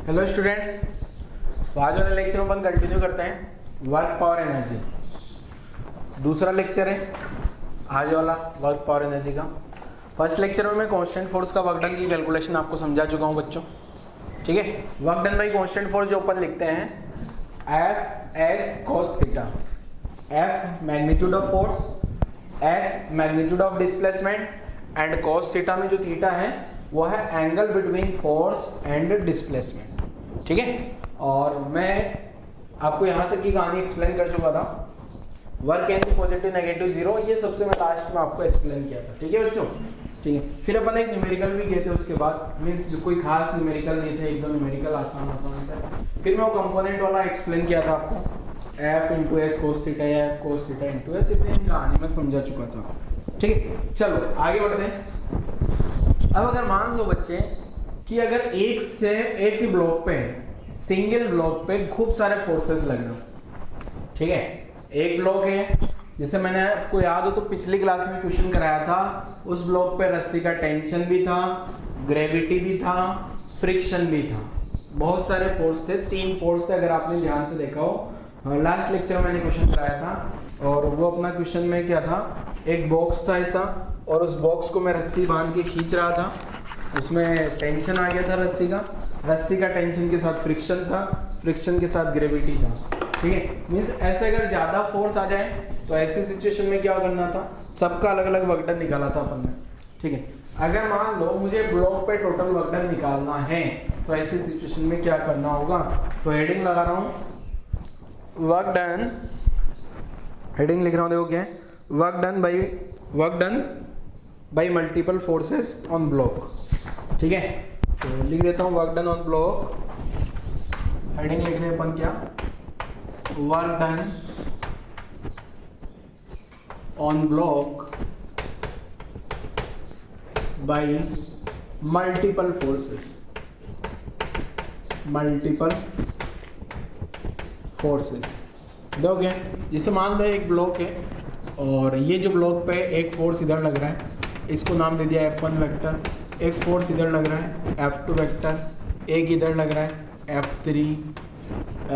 Hello students, तो आज वाले लेक्चर में अपन कंटिन्यू करते हैं वर्क पावर एनर्जी। दूसरा लेक्चर है आज वाला वर्क पावर एनर्जी का। फर्स्ट लेक्चर में मैं कांस्टेंट फोर्स का वर्क डन की कैलकुलेशन आपको समझा चुका हूं बच्चों, ठीक है। Work done by constant force जो अपन लिखते हैं F S cos theta. F magnitude of force, S magnitude of displacement and cos theta में जो थीटा है वो है angle between force and displacement, ठीक है। और मैं आपको यहाँ तक की कहानी एक्सप्लेन कर चुका था। Work can be positive negative zero, ये सबसे मैं लास्ट में आपको एक्सप्लेन किया था, ठीक है बच्चों, ठीक है। फिर अपन एक न्यूमेरिकल भी किए थे उसके बाद, मीन्स कोई खास न्यूमेरिकल नहीं थे, एकदम न्यूमेरिकल आसान से। फिर मैं वो कंपोनेंट वाला एक्सप्लेन किया था आपको, F into S cos theta या F cos theta into S, इतनी कहानी में समझा चुका था, ठीक है। चलो आगे बढ़ते हैं। अब अगर मान लो बच्चे कि अगर एक ही ब्लॉक पे, सिंगल ब्लॉक पे खूब सारे फोर्सेस लग रहे हो, ठीक है। एक ब्लॉक है, जैसे मैंने आपको याद हो तो पिछली क्लास में क्वेश्चन कराया था, उस ब्लॉक पे रस्सी का टेंशन भी था, ग्रेविटी भी था, फ्रिक्शन भी था, बहुत सारे फोर्स थे, 3 फोर्स थे अगर आपने ध्यान से देखा हो। लास्ट लेक्चर में मैंने क्वेश्चन कराया था और वो अपना क्वेश्चन में क्या था, एक बॉक्स था ऐसा और उस बॉक्स को मैं रस्सी बांध के खींच रहा था, उसमें टेंशन आ गया था रस्सी का टेंशन के साथ फ्रिक्शन था, फ्रिक्शन के साथ ग्रेविटी था, ठीक है। मीन्स ऐसे अगर ज़्यादा फोर्स आ जाए तो ऐसी सिचुएशन में क्या करना था, सबका अलग अलग वर्क डन निकाला था अपन ने, ठीक है। अगर मान लो मुझे ब्लॉक पे टोटल वर्क डन निकालना है तो ऐसी सिचुएशन में क्या करना होगा, तो हेडिंग लगा रहा हूँ वर्क डन, हेडिंग लिख रहा हूँ, देखो क्या है, work done by multiple forces on block, ठीक है। तो लिख देता हूँ work done on block, heading लिख रहे हैं अपन क्या, work done on block by multiple forces, देखोगे। जैसे मान लो एक ब्लॉक है और ये जो ब्लॉक पे एक फोर्स इधर लग रहा है, इसको नाम दे दिया F1 वेक्टर, एक फोर्स इधर लग रहा है F2 वेक्टर, एक इधर लग रहा है F3,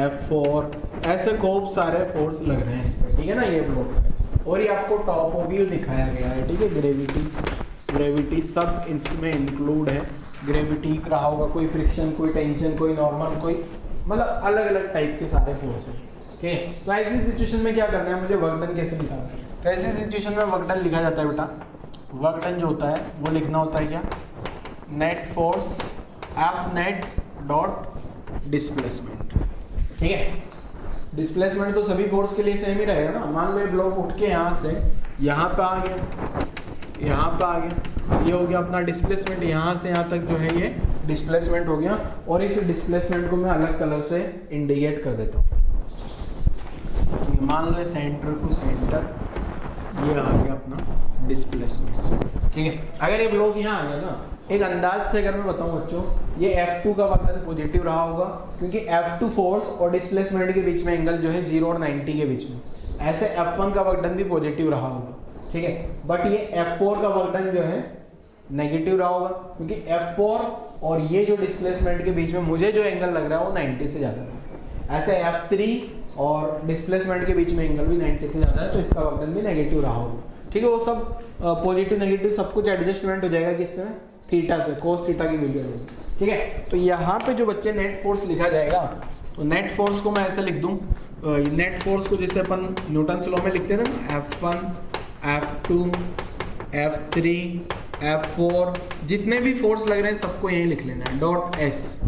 F4, ऐसे खूब सारे फोर्स लग रहे हैं इस पर, ठीक है ना, ये ब्लॉक पे। और ये आपको टॉप व्यू दिखाया गया है, ठीक है। ग्रेविटी सब इसमें इंक्लूड है, ग्रेविटी रहा होगा, कोई फ्रिक्शन, कोई टेंशन, कोई नॉर्मल, कोई मतलब अलग अलग टाइप के सारे फोर्स हैं, ठीक है। तो ऐसी सिचुएशन में क्या करना है, मुझे वर्क डन कैसे निकालना है, तो ऐसी सिचुएशन में वर्क डन लिखा जाता है बेटा, वर्क डन जो होता है वो लिखना होता है क्या, net force F net dot displacement, ठीक है। डिस्प्लेसमेंट तो सभी फोर्स के लिए सेम ही रहेगा ना। मान लो ये ब्लॉक उठ के यहाँ से यहाँ पे आ गया, यहाँ पे आ गया, ये हो गया अपना डिस्प्लेसमेंट, यहाँ से यहाँ तक जो है ये डिस्प्लेसमेंट हो गया। और इस डिस्प्लेसमेंट को मैं अलग कलर से इंडिकेट कर देता हूँ, मान लो सेंटर टू सेंटर ये आ गया अपना डिस्प्लेसमेंट, ठीक है। अगर ये ब्लॉक यहाँ आ गया ना, एक अंदाज से अगर मैं बताऊं बच्चों, ये F2 का वर्क डन पॉजिटिव रहा होगा क्योंकि F2 फोर्स और डिस्प्लेसमेंट के बीच में एंगल जो है 0 और 90 के बीच में। ऐसे F1 का वर्क डन भी पॉजिटिव रहा होगा, ठीक है। बट ये F4 का वर्क डन जो है नेगेटिव रहा होगा क्योंकि F4 और ये जो डिस्प्लेसमेंट के बीच में मुझे जो एंगल लग रहा है वो 90 से ज़्यादा है। ऐसे F3 और डिस्प्लेसमेंट के बीच में एंगल भी 90 से ज़्यादा है, तो इसका वर्क डन भी नेगेटिव रहा होगा, ठीक है। वो सब पॉजिटिव नेगेटिव सब कुछ एडजस्टमेंट हो जाएगा किससे, थीटा से, कोस थीटा की वैल्यू है, ठीक है। तो यहाँ पे जो बच्चे नेट फोर्स लिखा जाएगा, तो नेट फोर्स को मैं ऐसे लिख दूँ, नेट फोर्स को जैसे अपन न्यूटन लॉ में लिखते थे ना, F1 F2 F3 F4, जितने भी फोर्स लग रहे हैं सबको यहीं लिख लेना है, डॉट एस।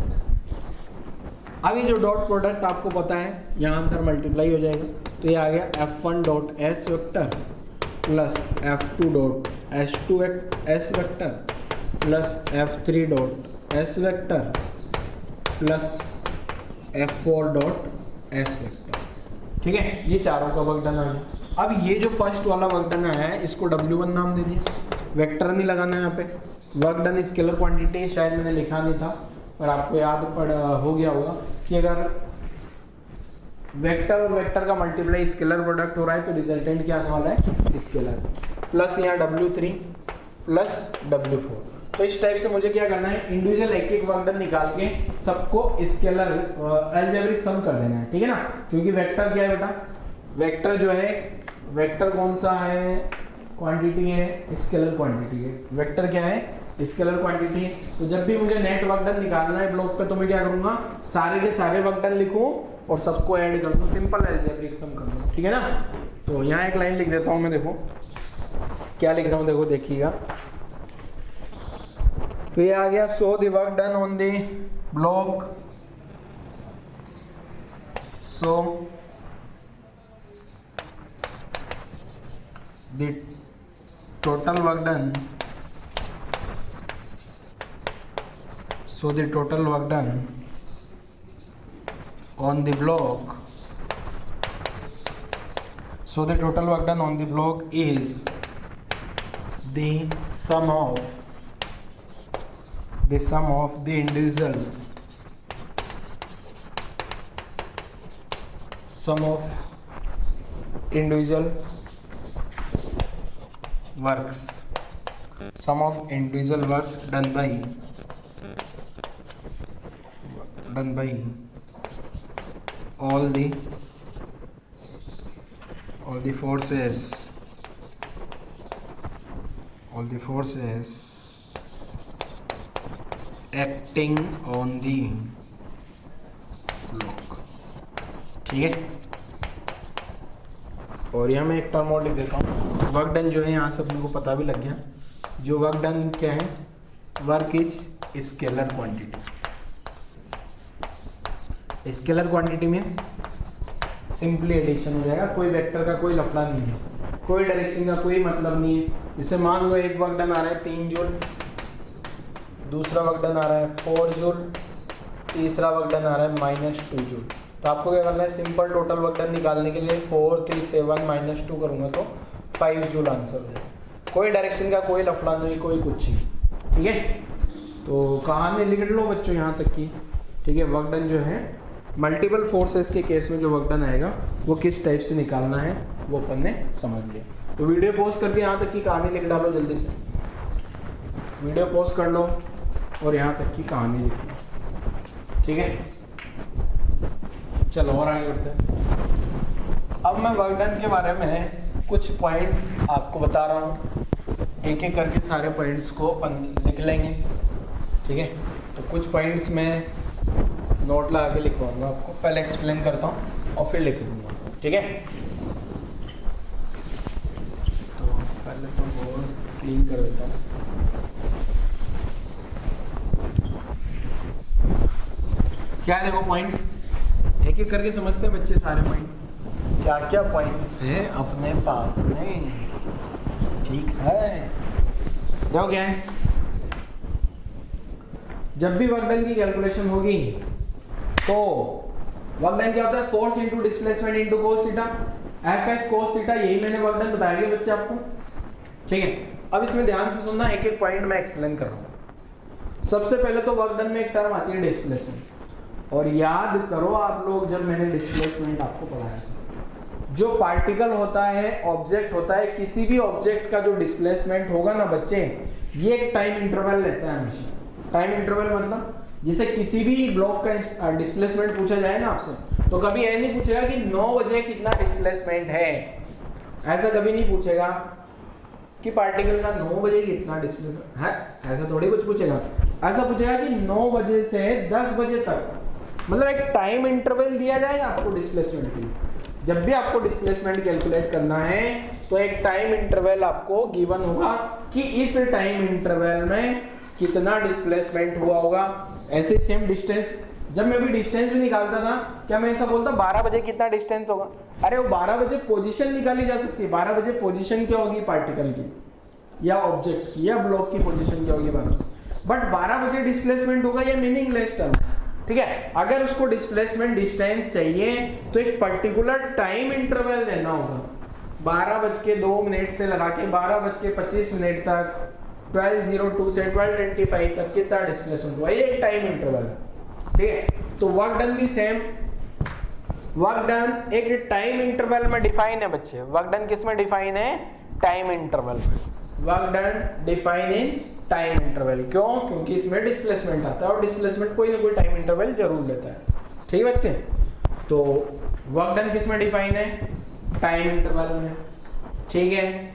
अभी जो डॉट प्रोडक्ट आपको पता है यहाँ अंदर मल्टीप्लाई हो जाएगा, तो ये आ गया F1 dot S vector plus F2 dot S vector plus F3 dot S vector plus F4 dot S vector, ठीक है। ये चारों का वर्क डन आ गया। अब ये जो फर्स्ट वाला वर्क डन आया है इसको W1 नाम दे दिया, वेक्टर नहीं लगाना है यहाँ पे। वर्क डन स्केलर क्वांटिटी शायद मैंने लिखा नहीं था और आपको याद हो गया होगा कि अगर वेक्टर और वेक्टर का मल्टीप्लाई स्केलर प्रोडक्ट हो रहा है तो रिजल्टेंट क्या आने वाला है, स्केलर, प्लस यहाँ W3 प्लस W4। तो इस टाइप से मुझे क्या करना है, इंडिविजुअल एक एक वर्क डन निकाल के सबको स्केलर अलजेब्रिक सम कर देना है, ठीक है ना। क्योंकि वेक्टर क्या है बेटा, वेक्टर जो है, वेक्टर कौन सा है, क्वांटिटी है, स्केलर क्वांटिटी है। वेक्टर क्या है, स्केलर क्वांटिटी है। तो जब भी मुझे नेट वर्क डन निकालना है ब्लॉक पे, तो मैं क्या करूंगा, सारे के सारे वर्क डन लिखूं और सबको ऐड कर दूं, सिंपल अलजेब्रिक सम कर दूं, ठीक है ना। तो यहाँ एक लाइन लिख देता हूं मैं, देखो क्या लिख रहा हूँ, देखो देखिएगा। तो ये आ गया, so the work done on the block, so the total work done, so the total work done on the block, so the total work done on the block is the sum of the individual sum of individual works, sum of individual works done by all the forces acting on the block, ठीक है। और यहाँ मैं एक term और लिख देता हूँ, वर्क डन जो है यहाँ से अपने को पता भी लग गया। जो वर्क डन क्या है, work is scalar quantity. Scalar quantity means simply addition हो जाएगा, कोई वेक्टर का कोई लफड़ा नहीं है, कोई डायरेक्शन का कोई मतलब नहीं है। जैसे मान लो एक वर्क डन आ रहा है 3 जूल, दूसरा वर्क डन आ रहा है 4 जूल, तीसरा वर्क डन आ रहा है -2 जूल। तो आपको क्या करना है, सिंपल टोटल वर्क डन निकालने के लिए 4 3 7 -2 करूँगा तो 5 जूल आंसर हो जाएगा। कोई डायरेक्शन का कोई लफड़ा नहीं, कोई कुछ नहीं, ठीक है। तो कहानी लिख लो बच्चों यहाँ तक की, ठीक है। वर्क डन जो है मल्टीपल फोर्सेस के केस में जो वर्क डन आएगा वो किस टाइप से निकालना है वो अपन ने समझ लिया। तो वीडियो पॉज करके यहाँ तक की कहानी लिख डालो, जल्दी से वीडियो पॉज कर लो और यहाँ तक की कहानी लिख लो, ठीक है। चलो और आगे बढ़ते हैं। अब मैं वर्क डन के बारे में कुछ पॉइंट्स आपको बता रहा हूँ, एक एक करके सारे पॉइंट्स को अपन लिख लेंगे, ठीक है। तो कुछ पॉइंट्स में नोट लगा के लिखवाऊंगा आपको, पहले एक्सप्लेन करता हूँ और फिर लिख दूंगा, ठीक है। तो पहले तो बोर्ड क्लीन कर देता हूँ। क्या है, देखो पॉइंट्स एक एक करके समझते हैं बच्चे सारे पॉइंट, क्या क्या पॉइंट्स है अपने पास में, ठीक है। देखो क्या है, जब भी वर्क डन की कैलकुलेशन होगी तो वर्क डन क्या होता है, force into displacement into cos theta, F S cos theta, यही मैंने वर्क डन बताया बच्चे आपको, ठीक है। अब इसमें ध्यान से सुनना, एक एक पॉइंट मैं एक्सप्लेन कर रहा हूँ। सबसे पहले तो वर्क डन में एक टर्म आती है डिस्प्लेसमेंट, और याद करो आप लोग जब मैंने डिस्प्लेसमेंट आपको पढ़ाया था, जो पार्टिकल होता है, ऑब्जेक्ट होता है, किसी भी ऑब्जेक्ट का जो डिस्प्लेसमेंट होगा ना बच्चे, ये एक टाइम इंटरवल लेता है हमेशा। टाइम इंटरवल मतलब जैसे किसी भी ब्लॉक का डिस्प्लेसमेंट पूछा जाए ना आपसे, तो कभी ये नहीं पूछेगा कि 9 बजे कितना डिस्प्लेसमेंट है, ऐसा कभी नहीं पूछेगा कि पार्टिकल का 9 बजे कितना डिस्प्लेसमेंट है, ऐसा थोड़ी कुछ पूछेगा। ऐसा पूछेगा कि 9 बजे से 10 बजे तक, मतलब एक टाइम इंटरवल दिया जाएगा आपको डिस्प्लेसमेंट के लिए। जब भी आपको डिस्प्लेसमेंट कैलकुलेट करना है तो एक टाइम इंटरवल आपको गिवन होगा कि इस टाइम इंटरवल में कितना डिस्प्लेसमेंट हुआ होगा। ऐसे सेम डिस्टेंस, जब मैं भी डिस्टेंस भी निकालता था, क्या मैं ऐसा बोलता 12 बजे कितना डिस्टेंस होगा, अरे वो 12 बजे पोजीशन निकाली जा सकती है। 12 बजे पोजीशन क्या होगी पार्टिकल की या ऑब्जेक्ट की या ब्लॉक की पोजीशन क्या होगी 12, बट 12 बजे डिस्प्लेसमेंट होगा, ये मीनिंगलेस टर्म, ठीक है। अगर उसको डिस्प्लेसमेंट डिस्टेंस चाहिए तो एक पर्टिकुलर टाइम इंटरवल देना होगा, 12:02 से लगा के 12:25 तक, 12:02 से 12:25 तक कितना डिस्प्लेसमेंट हुआ, ये एक टाइम इंटरवल है, ठीक है। तो वर्क डन भी सेम, वर्क डन एक टाइम इंटरवल में डिफाइन है बच्चे। वर्क डन किस में डिफाइन है, टाइम इंटरवल में। Work done define in time interval. क्यों? क्योंकि इसमें डिस्प्लेसमेंट आता है और डिस्प्लेसमेंट कोई ना कोई टाइम इंटरवल जरूर लेता है। ठीक है बच्चे, तो वर्क डन किस में डिफाइन है? टाइम इंटरवल में। ठीक है,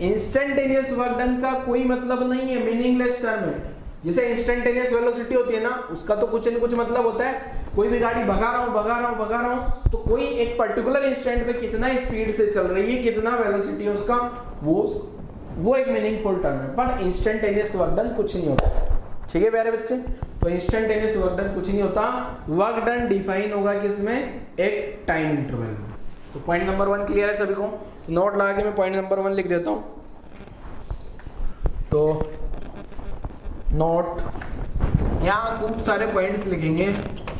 इंस्टेंटेनियस वर्क डन का कोई मतलब नहीं है, मीनिंगलेस टर्म है। जैसे इंस्टेंटेनियस वेलोसिटी होती है ना, उसका तो कुछ न कुछ मतलब होता है। कोई भी गाड़ी भगा रहा हूं तो कोई एक पर्टिकुलर इंस्टेंट पे कितना स्पीड से चल रही है, कितना वेलोसिटी है उसका, वो एक मीनिंगफुल टर्म है। पर इंस्टेंटेनियस वर्क डन कुछ नहीं होता। ठीक है प्यारे बच्चे, तो इंस्टेंटेनियस वर्क डन कुछ नहीं होता। वर्क डन डिफाइन होगा किसमें? एक टाइम इंटरवल में। तो पॉइंट नंबर 1 क्लियर है सभी को? नोट लगा के मैं पॉइंट नंबर 1 लिख देता हूं। तो नोट, यहाँ खूब सारे पॉइंट्स लिखेंगे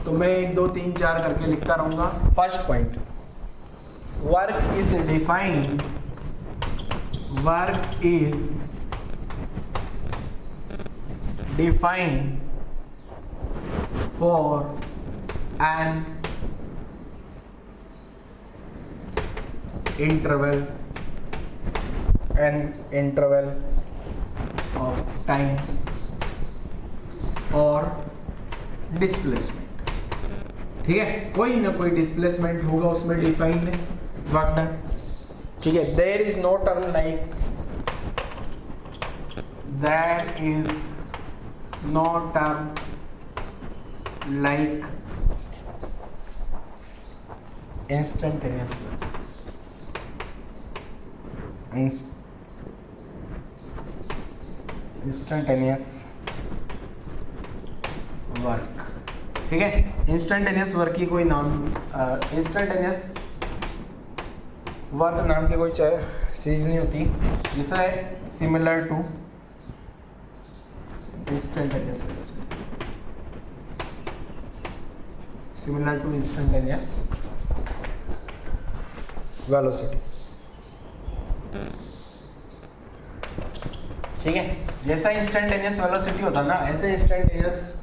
तो मैं 1 2 3 4 करके लिखता रहूंगा। First point, work is defined, work is defined for an interval of time और डिस्प्लेसमेंट। ठीक है, कोई ना कोई डिस्प्लेसमेंट होगा उसमें डिफाइंड है वर्क डन। ठीक है, there is no term like, there is no term like instantaneous instantaneous work. ठीक है, इंस्टेंटेनियस वर्क की कोई नाम, इंस्टेंटेनियस वर्क नाम की कोई चीज नहीं होती। जैसा है similar to instantaneous, similar to instantaneous velocity. ठीक है, जैसा इंस्टेंटेनियस वेलोसिटी होता ना, ऐसे इंस्टेंटेनियस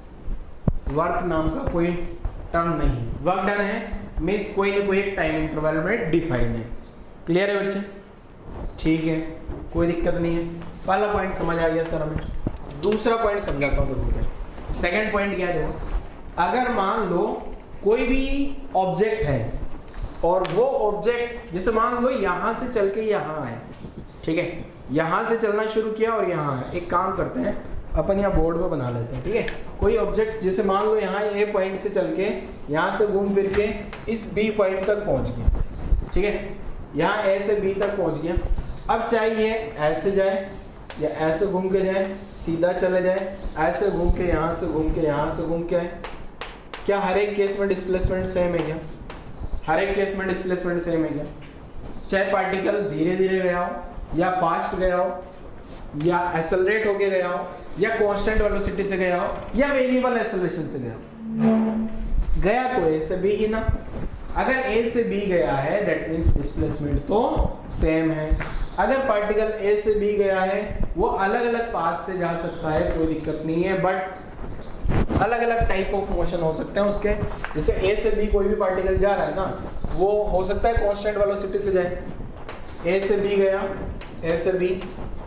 वर्क नाम का कोई टर्म नहीं। वर्क डन है मीन्स कोई ना कोई एक टाइम इंटरवल में डिफाइन है। क्लियर है बच्चे? ठीक है, कोई दिक्कत नहीं है। पहला पॉइंट समझ आ गया सर हमें। दूसरा पॉइंट समझाता हूँ देखो। सेकंड पॉइंट क्या है? देखो, अगर मान लो कोई भी ऑब्जेक्ट है और वो ऑब्जेक्ट, जैसे मान लो यहां से चल के यहां है। ठीक है, यहां से चलना शुरू किया और यहां है। एक काम करते हैं, अपन यहाँ बोर्ड पे बना लेते हैं। ठीक है, कोई ऑब्जेक्ट जैसे मान लो यहाँ ए पॉइंट से चल के यहाँ से घूम फिर के इस बी पॉइंट तक पहुंच गया। ठीक है, यहाँ ए से बी तक पहुंच गया। अब चाहिए ऐसे जाए या ऐसे घूम के जाए, सीधा चले जाए, ऐसे घूम के यहाँ से घूम के यहाँ से घूम के आए। क्या हर एक केस में डिस्प्लेसमेंट सेम है क्या? हर एक केस में डिस्प्लेसमेंट सेम है क्या? चाहे पार्टिकल धीरे धीरे गया हो या फास्ट गया हो या एक्सेलरेट होके गया हो या कांस्टेंट वेलोसिटी से गया हो या वेरिएबल एक्सेलरेशन से गया हो, गया तो ए से बी ही ना। अगर ए से बी गया है दैट मींस डिस्प्लेसमेंट तो सेम है। अगर पार्टिकल ए से बी गया है वो अलग अलग पाथ से जा सकता है, कोई दिक्कत नहीं है, बट अलग अलग टाइप ऑफ मोशन हो सकते हैं उसके। जैसे ए से बी कोई भी पार्टिकल जा रहा है ना, वो हो सकता है कांस्टेंट वेलोसिटी से जाए। ए से बी गया, ए से बी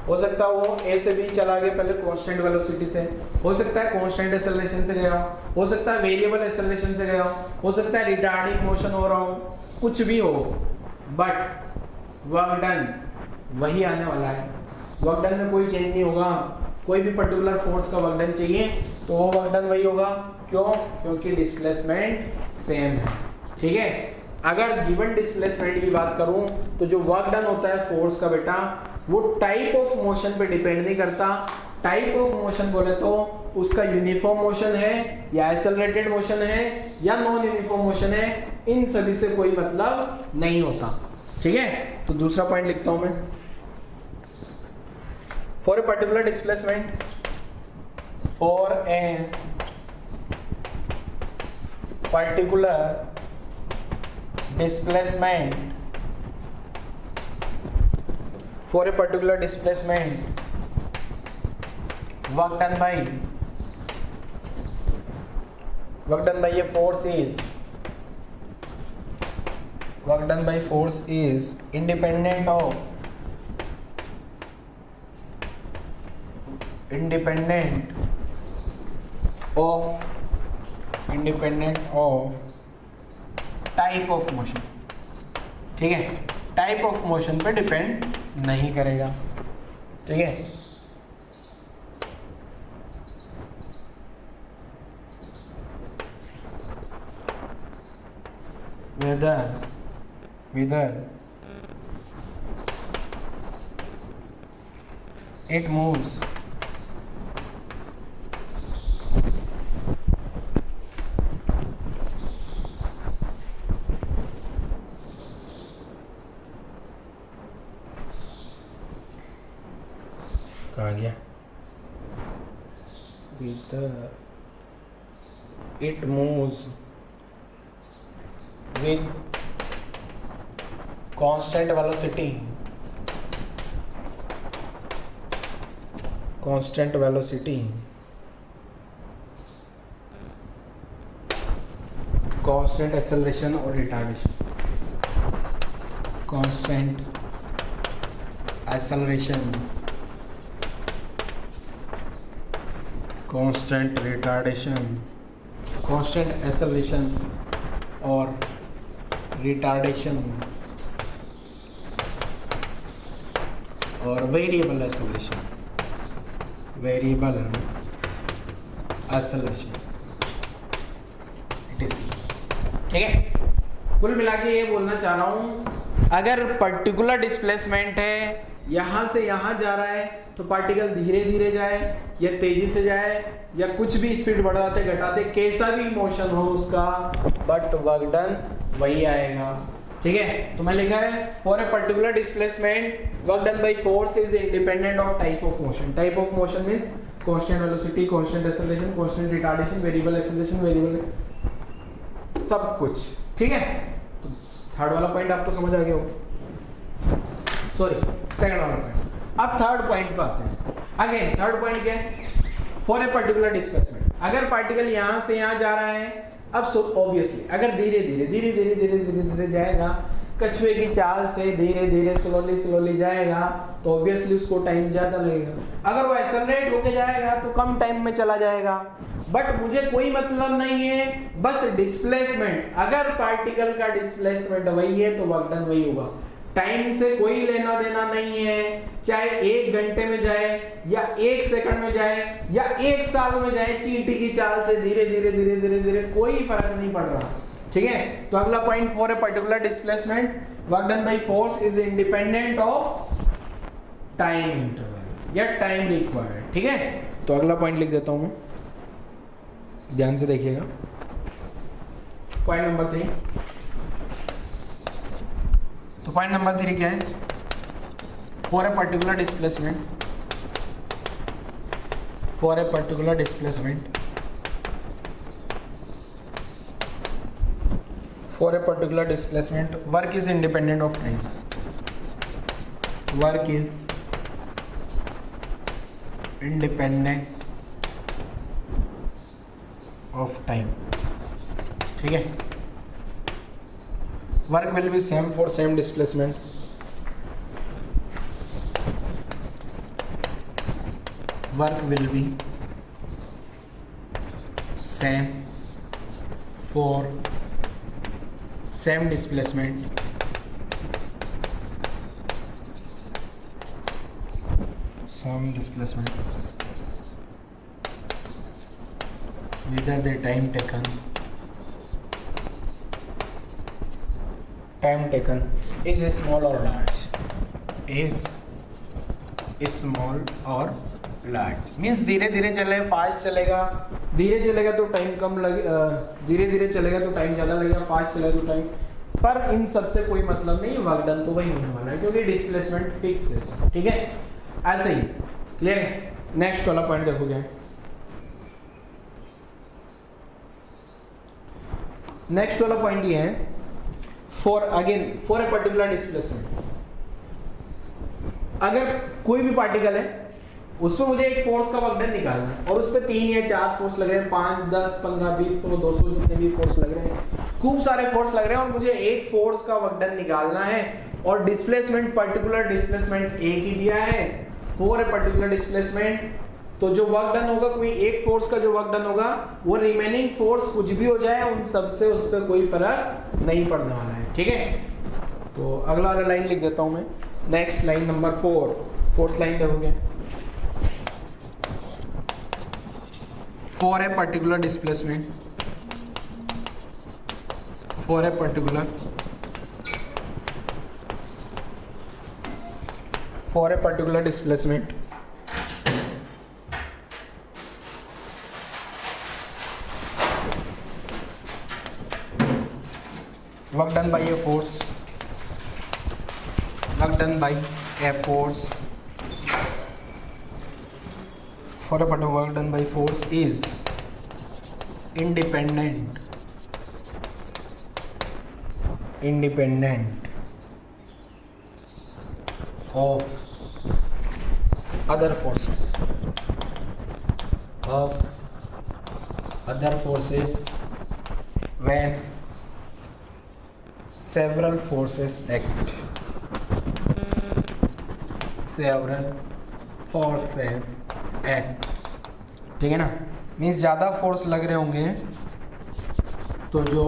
हो सकता है वो ए से बी चला गया पहले कांस्टेंट वेलोसिटी से, हो सकता है कांस्टेंट एक्सेलरेशन से गया, हो सकता है वेरिएबल एक्सेलरेशन से गया, हो सकता है रिटार्डिंग मोशन हो रहा हो, कुछ भी हो, बट वर्क डन वही आने वाला है। वर्क डन में कोई चेंज नहीं होगा। कोई भी पर्टिकुलर फोर्स का वर्क डन चाहिए तो वो वर्क डन वही होगा। क्यों? क्योंकि डिस्प्लेसमेंट सेम है। ठीक है, अगर गिवन डिस्प्लेसमेंट की बात करूं तो जो वर्क डन होता है फोर्स का बेटा, वो टाइप ऑफ मोशन पे डिपेंड नहीं करता। टाइप ऑफ मोशन बोले तो उसका यूनिफॉर्म मोशन है या एक्सेलरेटेड मोशन है या नॉन यूनिफॉर्म मोशन है, इन सभी से कोई मतलब नहीं होता। ठीक है, तो दूसरा पॉइंट लिखता हूं मैं। For a particular displacement, for a particular displacement, for a particular displacement, work done by a force is, work done by force is independent of independent of type of motion, ठीक है, type of motion पे depend नहीं करेगा, ठीक है। whether it moves कहाँ गया, whether it moves with constant velocity constant acceleration or retardation, constant acceleration, constant retardation, constant acceleration or retardation or variable acceleration etc, ठीक है। कुल मिला के ये बोलना चाह रहा हूं, अगर पर्टिकुलर डिस्प्लेसमेंट है, यहां से यहां जा रहा है, तो पार्टिकल धीरे धीरे जाए या तेजी से जाए या कुछ भी स्पीड बढ़ाते घटाते, कैसा भी मोशन हो उसका, बट वर्क डन वही आएगा, ठीक है। तो मैं लिखा है for a particular displacement work done by force is independent of type of motion. Type of motion means constant velocity, constant acceleration, constant retardation, variable acceleration, variable सब कुछ, ठीक है। तो थर्ड वाला पॉइंट आपको समझ आ गया हो, सॉरी सेकंड वाला पॉइंट। अब थर्ड पॉइंट पे आते हैं। अगेन थर्ड पॉइंट क्या है, फॉर ए पर्टिकुलर डिस्प्लेसमेंट, अगर पार्टिकल यहां से यहां जा रहा है, अब ऑब्वियसली अगर धीरे धीरे जाएगा, कछुए की चाल से धीरे धीरे स्लोली जाएगा, तो ऑब्वियसली उसको टाइम ज्यादा लगेगा। अगर वो एक्सेलरेट होके जाएगा तो कम टाइम में चला जाएगा। बट मुझे कोई मतलब नहीं है, बस डिस्प्लेसमेंट, अगर पार्टिकल का डिस्प्लेसमेंट वही है तो वर्क डन वही होगा। टाइम से कोई लेना देना नहीं है, चाहे 1 घंटे में जाए या 1 सेकंड में जाए या 1 साल में जाए, चींटी की चाल से धीरे धीरे कोई फर्क नहीं पड़ रहा, ठीक है। तो अगला point, for a particular displacement work done by force is independent of time interval या टाइम रिक्वायर्ड, ठीक है। तो अगला पॉइंट लिख देता हूं मैं, ध्यान से देखिएगा। पॉइंट नंबर 3, तो पॉइंट नंबर 3 क्या है, for a particular displacement work is independent of time, work is independent of time, ठीक है। Work will be same for same displacement, work will be same for same displacement, whether the time taken is small or large, means धीरे धीरे चले, fast चलेगा, धीरे चलेगा तो time कम लगे, धीरे चलेगा तो टाइम ज़्यादा लगेगा, फास्ट चलेगा तो टाइम, पर इन सबसे कोई मतलब नहीं, वर्क डन तो वही होने वाला है क्योंकि डिस्प्लेसमेंट फिक्स है, ठीक है। ऐसे ही क्लियर है। नेक्स्ट वाला पॉइंट देखो क्या है, नेक्स्ट वाला पॉइंट ये है, फॉर ए पर्टिकुलर डिस्प्लेसमेंट, अगर कोई भी पार्टिकल है उसमें मुझे एक फोर्स का वर्क डन निकालना है और उस पर 3 या 4 फोर्स लग रहे हैं, 5, 10, 15, 20, 100, 200 जितने भी फोर्स लग रहे हैं, खूब सारे फोर्स लग रहे हैं और मुझे एक फोर्स का वर्क डन निकालना है और डिस्प्लेसमेंट पर्टिकुलर डिस्प्लेसमेंट एक ही दिया है। फॉर ए पर्टिकुलर डिस्प्लेसमेंट तो जो वर्क डन होगा, कोई एक फोर्स का जो वर्क डन होगा, वो रिमेनिंग फोर्स कुछ भी हो जाए उन सबसे उस पर कोई फर्क नहीं पड़ने वाला है। ठीक है, तो अगला वाला लाइन लिख देता हूं मैं। Next line number 4, fourth line देखोगे, 4 है पर्टिकुलर डिस्प्लेसमेंट, 4 है पर्टिकुलर, 4 है particular displacement. work done by a force, work done by a force, for a particular work done by force is independent of other forces, when several forces act, ठीक है ना। Means ज़्यादा force लग रहे होंगे तो जो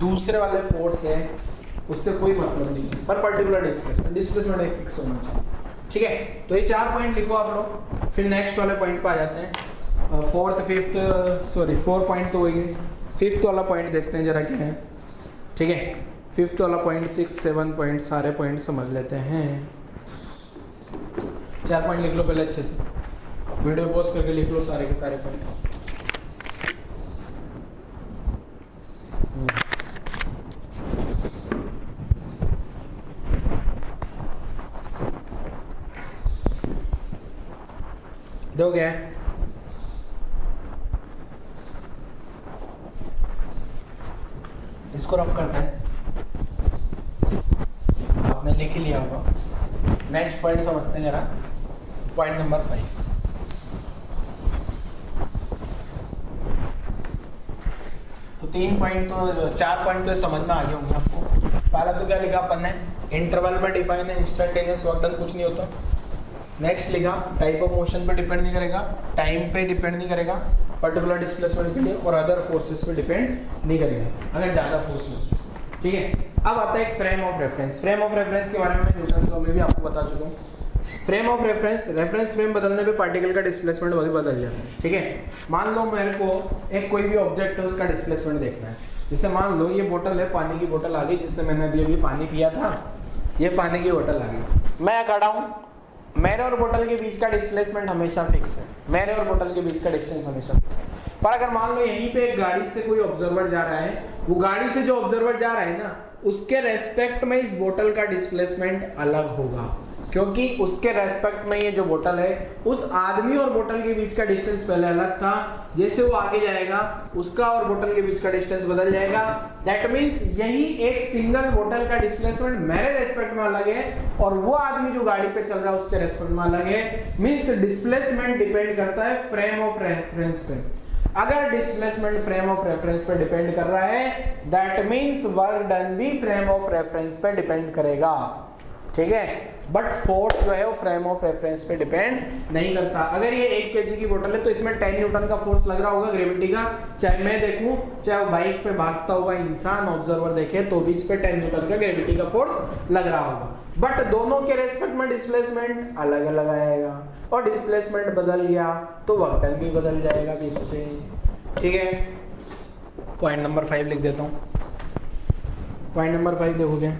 दूसरे वाले फोर्स है उससे कोई मतलब नहीं है, पर पर्टिकुलर डिस्प्लेसमेंट एक फिक्स होना चाहिए। ठीक है, तो ये 4 पॉइंट लिखो आप लोग। फिर नेक्स्ट वाले पॉइंट पे आ जाते हैं। 4 पॉइंट तो हो गए, 5th वाला पॉइंट देखते हैं जरा क्या है। ठीक है, 5th वाला पॉइंट, 6, 7 पॉइंट, सारे पॉइंट समझ लेते हैं। 4 पॉइंट लिख लो पहले अच्छे से, वीडियो पॉज करके लिख लो सारे के सारे पॉइंट्स। दो गया, इसको रब करते हैं, आपने लिख ही लिया होगा। नेक्स्ट पॉइंट समझते हैं जरा, पॉइंट नंबर 5। तो 3 पॉइंट तो 4 पॉइंट तो समझ में आ गए होंगे आपको। पहला तो क्या लिखा अपन ने, इंटरवल में डिफाइन है इंस्टेंटेनियस वर्क डन, कुछ नहीं होता। नेक्स्ट लिखा टाइप ऑफ मोशन पे डिपेंड नहीं करेगा, टाइम पे डिपेंड नहीं करेगा, पर्टिकुलर डिस्प्लेसमेंट के लिए और अदर फोर्सेस पे डिपेंड नहीं करेगा अगर ज़्यादा फोर्स हो। ठीक है, अब आता है एक frame of reference. Frame of reference के बारे में न्यूटन लॉ में भी आपको बता चुका हूँ। फ्रेम ऑफ रेफरेंस फ्रेम बदलने पे पार्टिकल का डिस्प्लेसमेंट वही बदल जाता है। ठीक है, मान लो मेरे को एक कोई भी ऑब्जेक्ट है उसका डिस्प्लेसमेंट देखना है। जैसे मान लो ये बोतल है, पानी की बोतल आ गई, जिससे मैंने अभी पानी पिया था, ये पानी की बोतल आ गई। मैं खड़ा हूँ, मेरे और बोतल के बीच का डिस्प्लेसमेंट हमेशा फिक्स है, मेरे और बोतल के बीच का डिस्टेंस हमेशा फिक्स है। पर अगर मान लो यहीं पे एक गाड़ी से कोई ऑब्जर्वर जा रहा है, वो गाड़ी से जो ऑब्जर्वर जा रहा है ना, उसके रेस्पेक्ट में इस बोतल का डिस्प्लेसमेंट अलग होगा, क्योंकि उसके रेस्पेक्ट में ये जो बोतल है, उस आदमी और बोतल के बीच का डिस्टेंस पहले अलग था। जैसे वो आगे जाएगा उसका और बोतल के बीच का डिस्टेंस बदल जाएगा। दैट मीन्स यही एक सिंगल बोतल का डिस्प्लेसमेंट मेरे रेस्पेक्ट में अलग है और वो आदमी जो गाड़ी पे चल रहा है उसके रेस्पेक्ट में अलग है। मीन्स डिस्प्लेसमेंट डिपेंड करता है फ्रेम ऑफ रेफरेंस पे। अगर डिस्प्लेसमेंट फ्रेम ऑफ रेफरेंस पे डिपेंड कर रहा है, दैट मीन्स वर्क डन भी फ्रेम ऑफ रेफरेंस पे डिपेंड करेगा। ठीक है, बट फोर्स जो है वो फ्रेम ऑफ रेफरेंस पे डिपेंड नहीं करता। अगर ये 1 kg की बोतल है तो इसमें 10 न्यूटन का फोर्स लग रहा होगा ग्रेविटी का, चाहे मैं देखूं चाहे वो बाइक पे भागता हुआ इंसान ऑब्जर्वर देखे तो भी इस पे 10 न्यूटन का ग्रेविटी का फोर्स लग रहा होगा। बट दोनों के रेस्पेक्ट में डिस्प्लेसमेंट अलग अलग आएगा और डिस्प्लेसमेंट बदल गया तो वर्क डन भी बदल जाएगा बच्चे। ठीक है, पॉइंट नंबर 5 लिख देता हूँ। पॉइंट नंबर 5 देखोगे,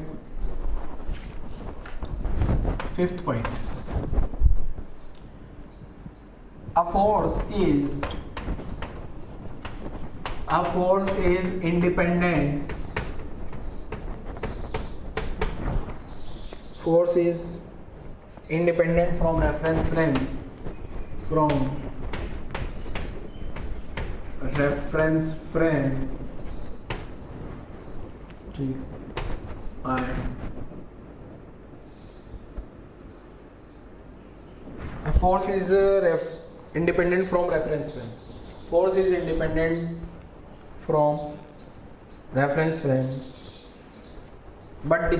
5th point, a force is independent. Force is independent from reference frame, and a force is independent from reference frame. Force is independent from reference frame, but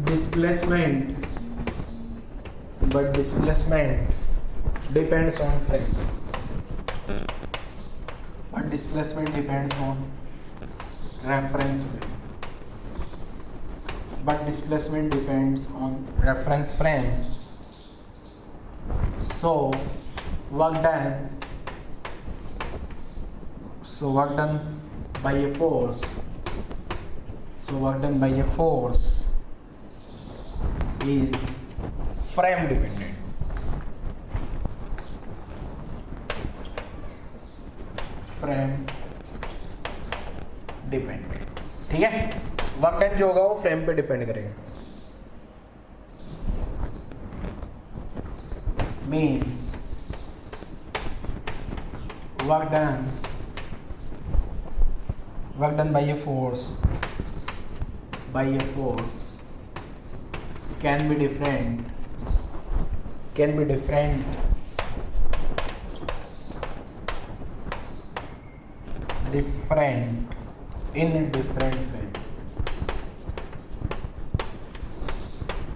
displacement but displacement depends on frame. But displacement depends on reference frame. But displacement depends on reference frame. So work done by a force. So work done by a force is frame dependent. Frame dependent, ठीक है। Work done जो होगा वो frame पे depend करेगा। Means work done bye a force can be different in different frame,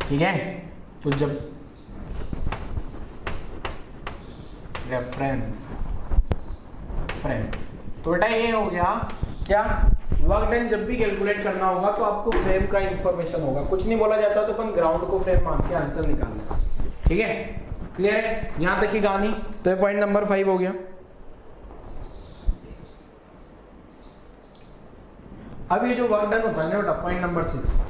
ठीक है। तो जब रेफरेंस फ्रेम, तो बेटा ये हो गया क्या, वर्क डन जब भी कैलकुलेट करना होगा तो आपको फ्रेम का इंफॉर्मेशन होगा। कुछ नहीं बोला जाता तो अपन ग्राउंड को फ्रेम मान के आंसर निकालना, ठीक है। क्लियर है यहां तक की कहानी। तो ये पॉइंट नंबर 5 हो गया। अब ये जो वर्क डन होता है ना बेटा, पॉइंट नंबर 6,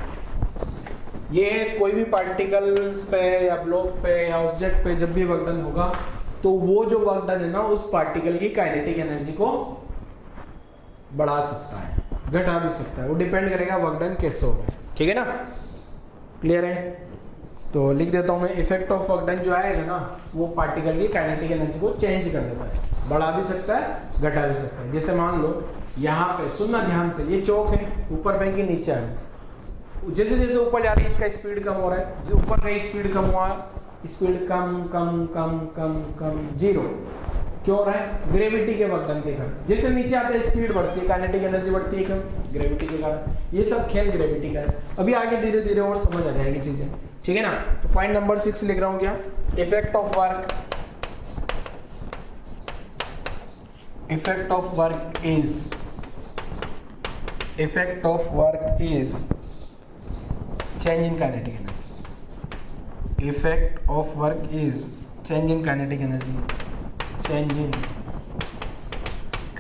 ये कोई भी पार्टिकल पे या ब्लॉक पे या ऑब्जेक्ट पे जब भी वर्क डन होगा तो वो जो वर्क डन है ना उस पार्टिकल की काइनेटिक एनर्जी को बढ़ा सकता है, घटा भी सकता है। वो डिपेंड करेगा वर्क डन कैसे होगा, ठीक है ना। क्लियर है। तो लिख देता हूँ मैं, इफेक्ट ऑफ वर्क डन जो आएगा ना वो पार्टिकल की काइनेटिक एनर्जी को चेंज कर देता है, बढ़ा भी सकता है घटा भी सकता है। जैसे मान लो यहाँ पे, सुनना ध्यान से, ये चौक है, ऊपर फेंकी नीचे आ गई, जैसे जैसे ऊपर जा रही है इसका स्पीड कम हो रहा है, जो ऊपर का स्पीड कम हुआ, स्पीड कम कम कम कम कम, जीरो। क्यों हो रहा है? ग्रेविटी के वर्क के कारण। जैसे नीचे आते हैं स्पीड बढ़ती है, काइनेटिक एनर्जी बढ़ती है, क्यों? ग्रेविटी के कारण। ये सब खेल ग्रेविटी का है। अभी आगे धीरे धीरे और समझ आ जाएगी चीजें, ठीक है ना। तो पॉइंट नंबर 6 लिख रहा हूँ क्या, effect of work, effect of work is change in kinetic energy. Effect of work is change in kinetic energy. Change in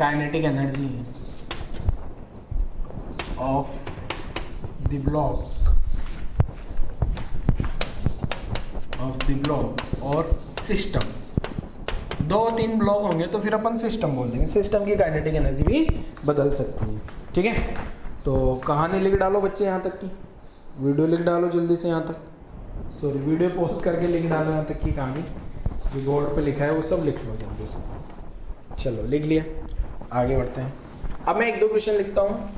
kinetic energy of the block और सिस्टम। 2-3 ब्लॉक होंगे तो फिर अपन सिस्टम बोल देंगे। सिस्टम की काइनेटिक एनर्जी भी बदल सकती है, ठीक है। तो कहानी लिख डालो बच्चे यहाँ तक की, वीडियो लिख डालो जल्दी से यहाँ तक, सॉरी वीडियो पोस्ट करके लिख डालो यहाँ तक की कहानी, जो बोर्ड पे लिखा है वो सब लिख लो जल्दी से। चलो लिख लिया, आगे बढ़ते हैं। अब मैं 1-2 क्वेश्चन लिखता हूँ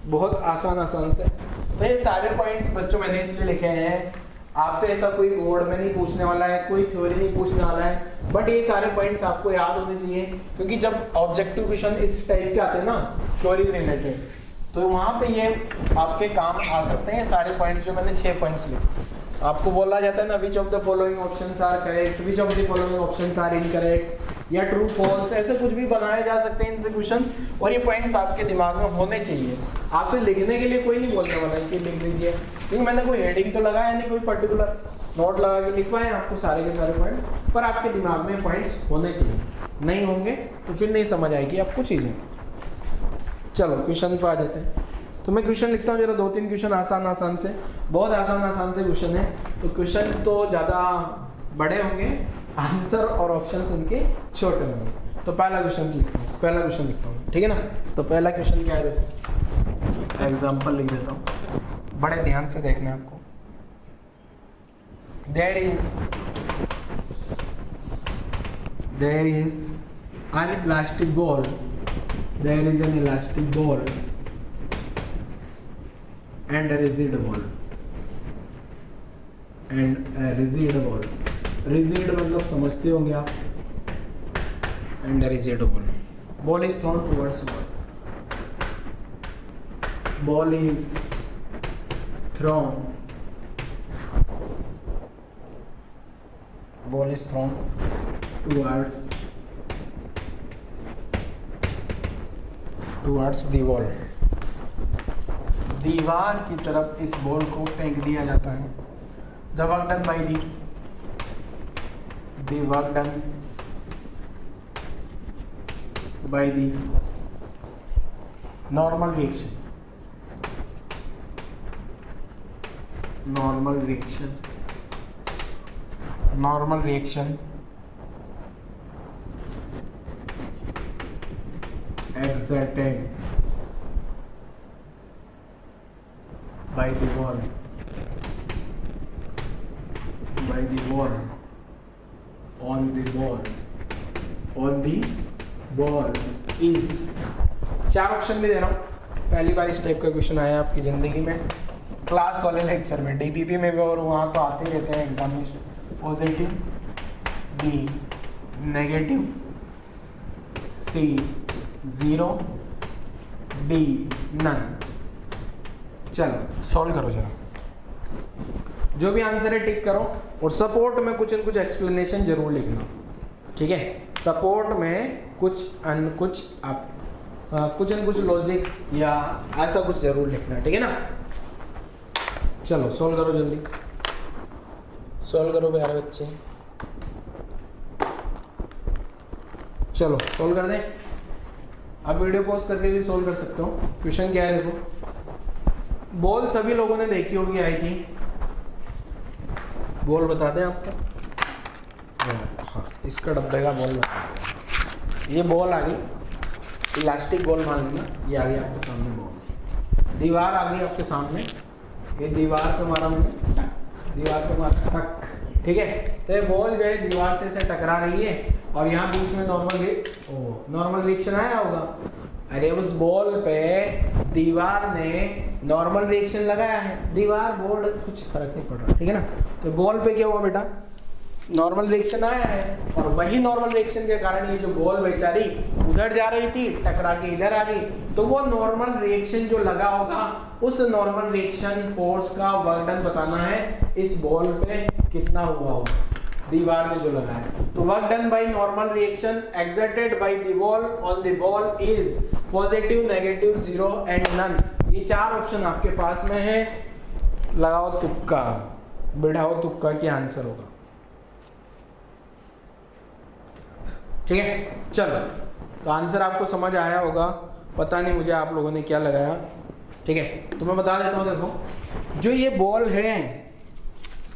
बहुत आसान से। तो ये सारे पॉइंट्स बच्चों मैंने इसलिए लिखे हैं, आपसे ऐसा कोई बोर्ड में नहीं पूछने वाला है, कोई थ्योरी नहीं पूछने वाला है, बट ये सारे पॉइंट्स आपको याद होने चाहिए, क्योंकि जब ऑब्जेक्टिव क्वेश्चन इस टाइप के आते हैं ना थ्योरी रिलेटेड, तो वहाँ पे ये आपके काम आ सकते हैं। सारे पॉइंट्स जो मैंने 6 पॉइंट्स लिखे, आपको बोला जाता है ना, which of the following options are correct, which of the following options are incorrect, या ट्रू फॉल्स, ऐसे कुछ भी बनाए जा सकते हैं इनसे क्वेश्चन, और ये पॉइंट्स आपके दिमाग में होने चाहिए। आपसे लिखने के लिए कोई नहीं बोलने वाला है कि लिख दीजिए, क्योंकि मैंने कोई हेडिंग तो लगाया नहीं, कोई पर्टिकुलर नोट लगा के लिखवाए आपको सारे के सारे पॉइंट्स, पर आपके दिमाग में पॉइंट्स होने चाहिए। नहीं होंगे तो फिर नहीं समझ आएगी आपको चीज़ें। चलो क्वेश्चन पे आ जाते हैं। तो मैं क्वेश्चन लिखता हूँ जरा 2-3 क्वेश्चन आसान से, बहुत आसान से क्वेश्चन है। तो क्वेश्चन तो ज़्यादा बड़े होंगे, आंसर और ऑप्शंस उनके छोटे होंगे। तो पहला क्वेश्चन लिखता हूँ, ठीक है ना। तो पहला क्वेश्चन क्या है, एग्जाम्पल लिख देता हूँ, बड़े ध्यान से देखना है आपको। There is an elastic ball. There is an elastic ball and a rigid ball. Rigid मतलब समझते होंगे आप। And a rigid ball. Ball is thrown towards wall. Ball is thrown ball is throne towards the wall, दीवार की तरफ इस ball को फेंक दिया जाता है। The work done by the normal reaction exerted by the wall on the ball is, चार ऑप्शन भी दे रहा हूँ। पहली बार इस टाइप का क्वेश्चन आया आपकी जिंदगी में, क्लास वाले लेक्चर में, डीपीपी में भी, और वहाँ तो आते ही रहते हैं एग्जामिनेशन। पॉजिटिव, बी नेगेटिव, सी 0, डी नन। चलो सॉल्व करो जरा, जो भी आंसर है टिक करो, और सपोर्ट में कुछ न कुछ एक्सप्लेनेशन जरूर लिखना, ठीक है। सपोर्ट में कुछ न कुछ लॉजिक या ऐसा कुछ जरूर लिखना, ठीक है ना। चलो सॉल्व करो, जल्दी सॉल्व करो प्यारे बच्चे, चलो सॉल्व कर दें। आप वीडियो पॉज करके भी सॉल्व कर सकते हो। क्वेश्चन क्या है देखो, बॉल सभी लोगों ने देखी होगी आई थी, बॉल बता दें आपको। हाँ, इसका डब्बे का बॉल बता दें। ये बॉल आ गई, इलास्टिक बॉल मान लेना, ये आ गई आपके सामने बॉल, दीवार आ गई आपके सामने, ये दीवार पे मारा मैंने टक, दीवार पे मारा टक, ठीक है। तो ये बॉल जो है दीवार से टकरा रही है, और यहाँ बीच में नॉर्मल रिएक्शन आया होगा। अरे उस बॉल पे दीवार ने नॉर्मल रिएक्शन लगाया है, दीवार बोर्ड कुछ फर्क नहीं पड़ रहा, ठीक है ना। तो बॉल पे क्या हुआ बेटा, नॉर्मल रिएक्शन आया है, और वही नॉर्मल रिएक्शन के कारण ये जो बॉल बेचारी उधर जा रही थी, टकरा के इधर आ गई, तो वो नॉर्मल रिएक्शन जो लगा होगा, उस नॉर्मल रिएक्शन फोर्स का वर्क डन बताना है इस बॉल पे कितना हुआ होगा, दीवार ने जो लगाया। तो work done by normal reaction exerted by the wall on the ball is positive, negative, 0 and none. ये चार ऑप्शन आपके पास में है, लगाओ तुक्का, बिठाओ तुक्का, क्या आंसर होगा, ठीक है। चलो तो आंसर आपको समझ आया होगा, पता नहीं मुझे आप लोगों ने क्या लगाया, ठीक है। तो मैं बता देता हूँ, देखो जो ये बॉल है,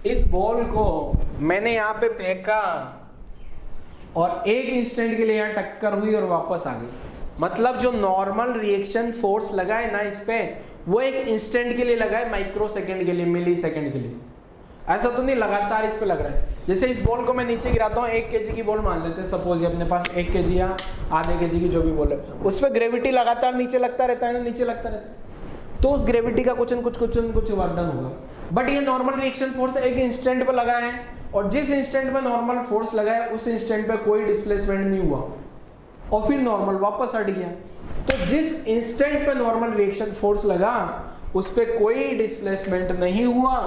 इस बॉल को मैंने यहाँ पे फेंका और एक इंस्टेंट के लिए यहाँ टक्कर हुई और वापस आ गई, मतलब जो नॉर्मल रिएक्शन फोर्स लगा है ना इस पे, वो एक इंस्टेंट के लिए लगा है, माइक्रो सेकंड के लिए, मिली सेकंड के लिए, ऐसा तो नहीं लगातार इस पे लग रहा है। जैसे इस बॉल को मैं नीचे गिराता हूँ, 1 kg की बॉल मान लेते हैं सपोज, ये अपने पास 1 kg या आधे kg की जो भी बॉल है, उस पर ग्रेविटी लगातार नीचे लगता रहता है ना, नीचे लगता रहता है, तो उस ग्रेविटी का कुछ न कुछ वर्क डन होगा। बट ये नॉर्मल रिएक्शन फोर्स एक इंस्टेंट पे लगा है, और जिस इंस्टेंट पे नॉर्मल फोर्स लगा है उस इंस्टेंट पे कोई डिस्प्लेसमेंट नहीं हुआ, और फिर नॉर्मल वापस हट गया। तो जिस इंस्टेंट पे नॉर्मल रिएक्शन फोर्स लगा उस पे कोई डिस्प्लेसमेंट नहीं हुआ,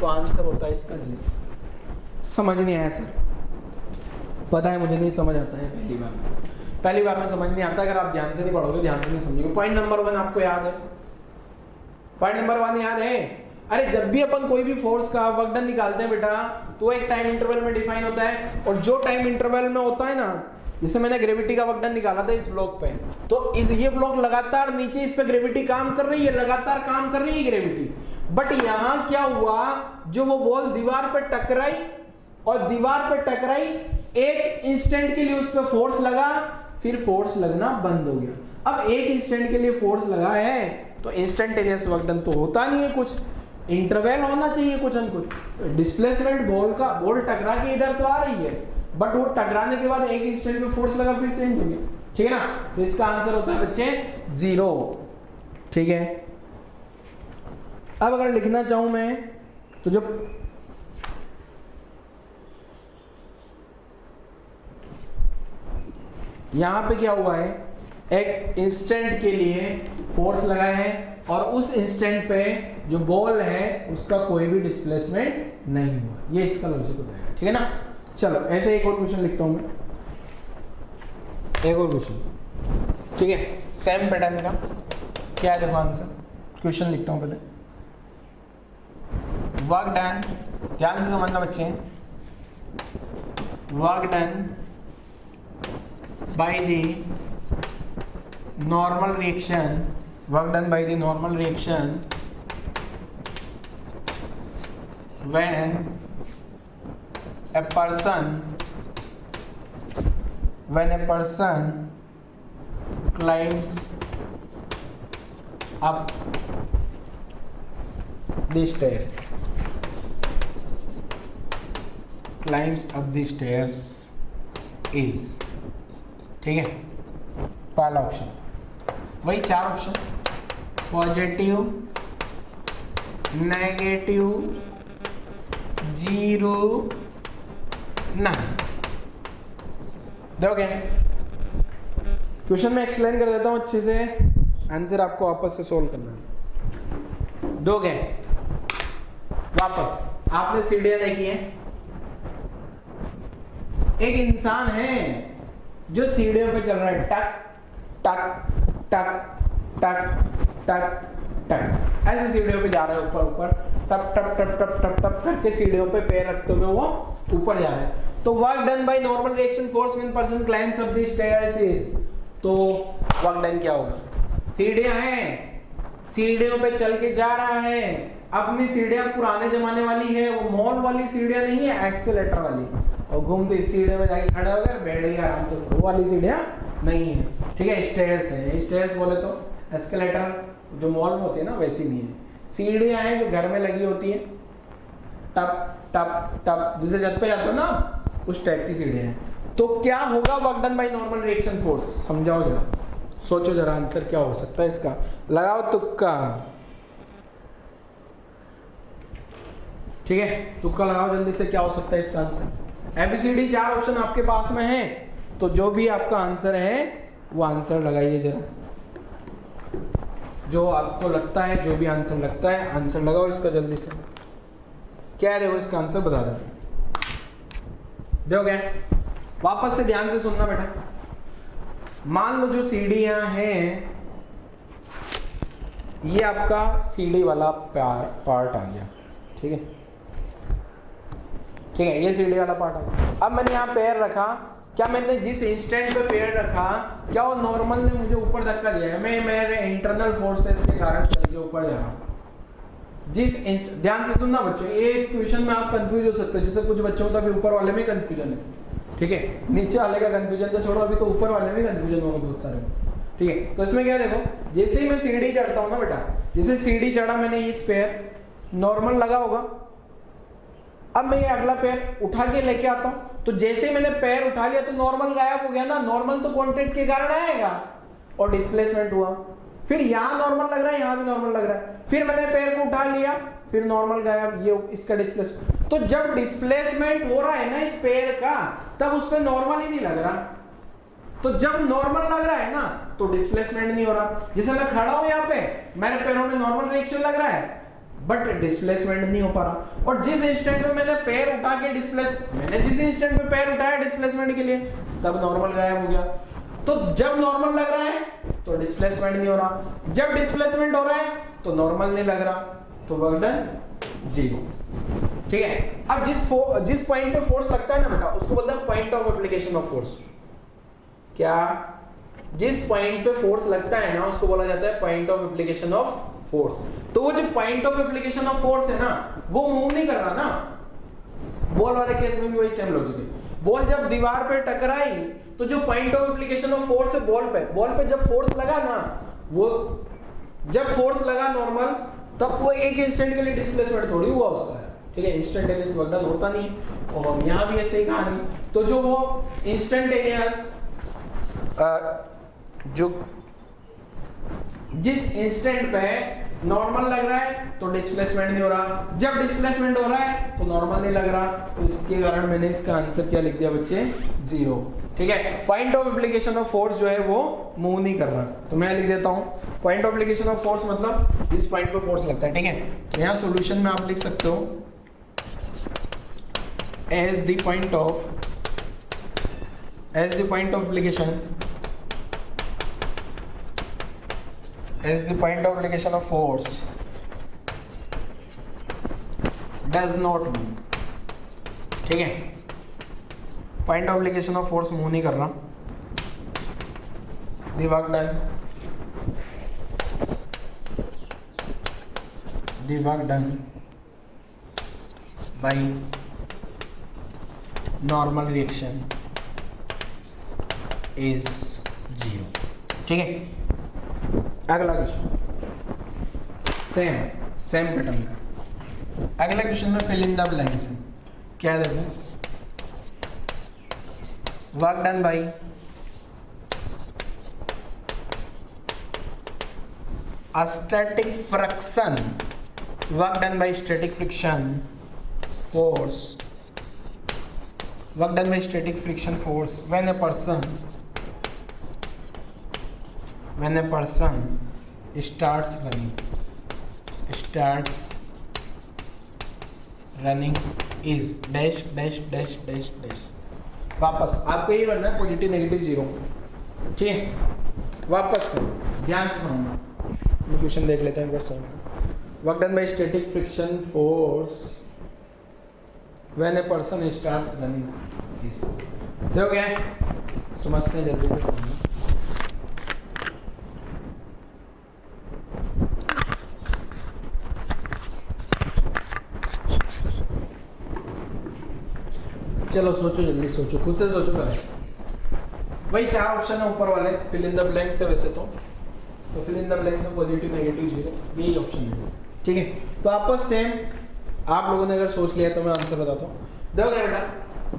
तो आंसर होता है इसका 0। समझ नहीं आया सर? पता है मुझे नहीं समझ आता है, पहली बार में समझ नहीं आता, अगर आप ध्यान से नहीं पढ़ोगे, ध्यान से नहीं समझोगे। पॉइंट नंबर 1 आपको याद है? पॉइंट नंबर 1 याद है? अरे जब भी अपन कोई भी फोर्स का वर्क डन निकालते हैं बेटा, तो एक टाइम इंटरवल में डिफाइन होता है, और जो टाइम इंटरवल में होता है ना, जैसे मैंने ग्रेविटी का वर्क डन निकाला था इस ब्लॉक पे, तो ये ब्लॉक लगातार नीचे, इस पे ग्रेविटी काम कर रही है, लगातार काम कर रही है ग्रेविटी। बट यहाँ क्या हुआ, जो वो बॉल दीवार पे टकराई, और दीवार पे टकराई, एक इंस्टेंट के लिए उस पर फोर्स लगा, फिर फोर्स लगना बंद हो गया। अब एक इंस्टेंट के लिए फोर्स लगा है तो इंस्टेंटेनियस वर्क डन तो होता नहीं है, कुछ इंटरवल होना चाहिए, कुछ न कुछ डिस्प्लेसमेंट, बॉल टकरा के इधर तो आ रही है, बट वो टकराने के बाद एक इंस्टेंट में फोर्स लगा, फिर चेंज हो गया, ठीक है ना। तो इसका आंसर होता है बच्चे 0, ठीक है। अब अगर लिखना चाहूं मैं, तो जो यहां पे क्या हुआ है, एक इंस्टेंट के लिए फोर्स लगाए हैं, और उस इंस्टेंट पे जो बॉल है उसका कोई भी डिस्प्लेसमेंट नहीं हुआ, ये इसका लॉजिक होता है, ठीक है ना। चलो ऐसे एक और क्वेश्चन लिखता हूं मैं, एक और क्वेश्चन, ठीक है, सेम पैटर्न का। क्या है देखो आंसर, क्वेश्चन लिखता हूं पहले। वर्क डन, ध्यान से समझना बच्चे, work done by the normal reaction, work done by the normal reaction when a person climbs up the stairs, is, ठीक है, पहला ऑप्शन। वही 4 ऑप्शन, पॉजिटिव, नेगेटिव, 0, नहीं। देखोगे क्वेश्चन में एक्सप्लेन कर देता हूं अच्छे से, आंसर आपको वापस से सोल्व करना है। दोगे वापस, आपने सीढ़ियां देखी है, एक इंसान है जो सीढ़ियों पे चल रहा है, टक टक टक टक टक टक, ऐसे सीढ़ियों पे जा रहा है, ऊपर ऊपर टप टप टप टप टप टप करके सीढ़ियों पे पैर रखते हुए वो ऊपर जा रहा है। तो work done by normal reaction force when person climbs up the stairs is, तो वर्क डन क्या होगा, सीढ़ियां हैं, सीढ़ियों पे चल के जा रहा है, अपनी सीढ़ियां पुराने जमाने वाली है, वो मॉल वाली सीढ़ियां नहीं है, एक्सेलेटर वाली, और घूमते सीढ़ियों में जाके खड़े हो गए, बैठ गए आराम से, वो वाली सीढ़ियां नहीं है, ठीक है, स्टेयर्स है। स्टेयर्स बोले तो एस्केलेटर जो मॉल में होती है ना, वैसी नहीं है, सीढ़ियां हैं जो घर में लगी होती है, टप टप टप, जिसे छत पे जाते हो ना, उस टाइप की सीढ़ियां हैं। तो क्या होगा work done by normal reaction force, समझाओ जरा, सोचो जरा आंसर क्या हो सकता है इसका, लगाओ तुक्का, ठीक है, तुक्का लगाओ जल्दी से, क्या हो सकता है इसका आंसर। एबीसीडी 4 ऑप्शन आपके पास में है, तो जो भी आपका आंसर है वो आंसर लगाइए जरा, जो आपको लगता है, जो भी आंसर लगता है आंसर लगाओ इसका जल्दी से। क्या है देखो इसका आंसर बता देते हैं, देखोगे वापस से ध्यान से सुनना बेटा। मान लो जो सीढ़ियां हैं, ये आपका सीढ़ी वाला पार्ट आ गया, ठीक है, ठीक है, ये सीढ़ी वाला पार्ट आ गया। अब मैंने यहाँ पैर रखा, क्या मैंने जिस इंस्टेंट पे पैर रखा, क्या वो नॉर्मल ने मुझे ऊपर धक्का दिया है, मैं मेरे इंटरनल फोर्सेस के कारण चल के ऊपर जा रहा हूँ। ध्यान से सुनना बच्चों, एक क्वेश्चन में आप कंफ्यूज हो सकते हैं, जैसे कुछ बच्चों का भी ऊपर वाले में कंफ्यूजन है, ठीक है, नीचे वाले का कंफ्यूजन तो छोड़ो, अभी तो ऊपर वाले में कंफ्यूजन होगा बहुत सारे, ठीक है। तो इसमें क्या देखो, जैसे ही मैं सीढ़ी चढ़ता हूँ ना बेटा, जैसे सीढ़ी चढ़ा मैंने, इस पैर नॉर्मल लगा होगा, अब मैं ये अगला पैर उठा के लेके आता हूं, तो जैसे मैंने पैर उठा लिया तो नॉर्मल गायब हो गया ना, नॉर्मल तो कांटेक्ट के कारण आएगा और डिस्प्लेसमेंट हुआ, फिर यहां नॉर्मल लग रहा है, यहां भी नॉर्मल लग रहा है, फिर मैंने पैर को उठा लिया, फिर नॉर्मल गायब, ये इसका डिस्प्लेसमेंट। तो जब डिस्प्लेसमेंट हो रहा है ना इस पैर का, तब उस पर नॉर्मल ही नहीं लग रहा, तो जब नॉर्मल लग रहा है ना तो डिस्प्लेसमेंट नहीं हो रहा। जैसे मैं खड़ा हूं यहाँ पे, मेरे पैरों में नॉर्मल रिएक्शन लग रहा है, बट डिस्प्लेसमेंट नहीं हो पा रहा। और जिस इंस्टेंट में मैंने पैर उठा के मैंने जिस इंस्टेंट में पैर उठाया डिस्प्लेसमेंट के लिए, तब नॉर्मल गायब हो गया। तो जब नॉर्मल लग रहा है तो डिस्प्लेसमेंट नहीं हो रहा, जब डिस्प्लेसमेंट हो रहा है तो नॉर्मल नहीं लग रहा, तो वर्क डन 0, ठीक है। अब जिस पॉइंट पे फोर्स लगता है ना बेटा, उसको बोलते हैं point of application of force. क्या? जिस पॉइंट पे फोर्स लगता है ना, उसको बोला जाता है point of application of force. तो वो जो point of application of force है ना, वो मूव नहीं कर रहा ना। बॉल वाले केस में भी वही सेम लॉजिक है। बॉल जब दीवार पे टकराई तो जो point of application of force है बॉल पे जब फोर्स लगा ना, वो जब फोर्स लगा नॉर्मल, तब वो एक इंस्टेंट के लिए डिस्प्लेसमेंट थोड़ी हुआ उसका, ठीक है, इंस्टेंटेनियस वर्क डन होता नहीं। और यहाँ भी ऐसे ही कहानी, तो जो वो इंस्टेंटेनियस जो जिस इंस्टेंट पे नॉर्मल लग रहा है तो डिस्प्लेसमेंट नहीं हो रहा, जब डिस्प्लेसमेंट हो रहा है तो नॉर्मल नहीं लग रहा, तो इसके कारण मैंने इसका आंसर क्या लिख दिया बच्चे? 0, ठीक है। Point of application of force जो है वो मूव नहीं कर रहा, तो मैं लिख देता हूं point of application of force मतलब इस पॉइंट पे फोर्स लगता है, ठीक है। तो यहाँ सॉल्यूशन में आप लिख सकते हो as the point of application of force does not move. ठीक है, point of application of force move नहीं कर रहा, the work done by normal reaction is 0. ठीक है, अगला क्वेश्चन सेम पैटर्न का। अगला क्वेश्चन में फिल इन द ब्लैंक्स है। क्या देखो, work done by static friction, work done by static friction force, work done by static friction force when a person starts running is dash dash dash dash dash। वापस आपको ये बनना है positive negative zero. ठीक है, वापस से ध्यान से समझना, क्वेश्चन देख लेते हैं एक बार समझना। Work done bye static friction force when a person starts running is, देखोगे समझते हैं जल्दी से समझना। चलो सोचो, जल्दी सोचो, खुद से सोचो पहले। वही 4 ऑप्शन है ऊपर वाले, फिल इन द ब्लैंक्स है वैसे तो फिल इन द ब्लैंक्स में पॉजिटिव नेगेटिव जीरो, यही ऑप्शन है। ठीक है, तो आपको सेम आप लोगों ने अगर सोच लिया तो मैं आंसर बताता हूँ। देखो बेटा,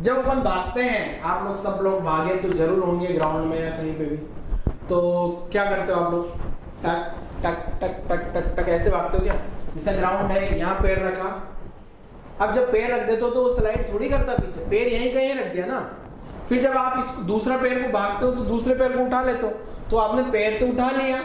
जब अपन भागते हैं, आप लोग सब लोग भागे तो जरूर होंगे ग्राउंड में या कहीं पे भी, तो क्या करते हो आप लोग? टक टक टक टक टक टक ऐसे भागते हो क्या? जैसे ग्राउंड है, यहाँ पैर रखा, अब जब पैर रख देते हो तो स्लाइड थोड़ी करता पीछे, पैर यहीं कहीं रख दिया ना। फिर जब आप इस दूसरा पैर को भागते हो तो दूसरे पैर को उठा लेते हो, तो आपने पैर तो उठा लिया,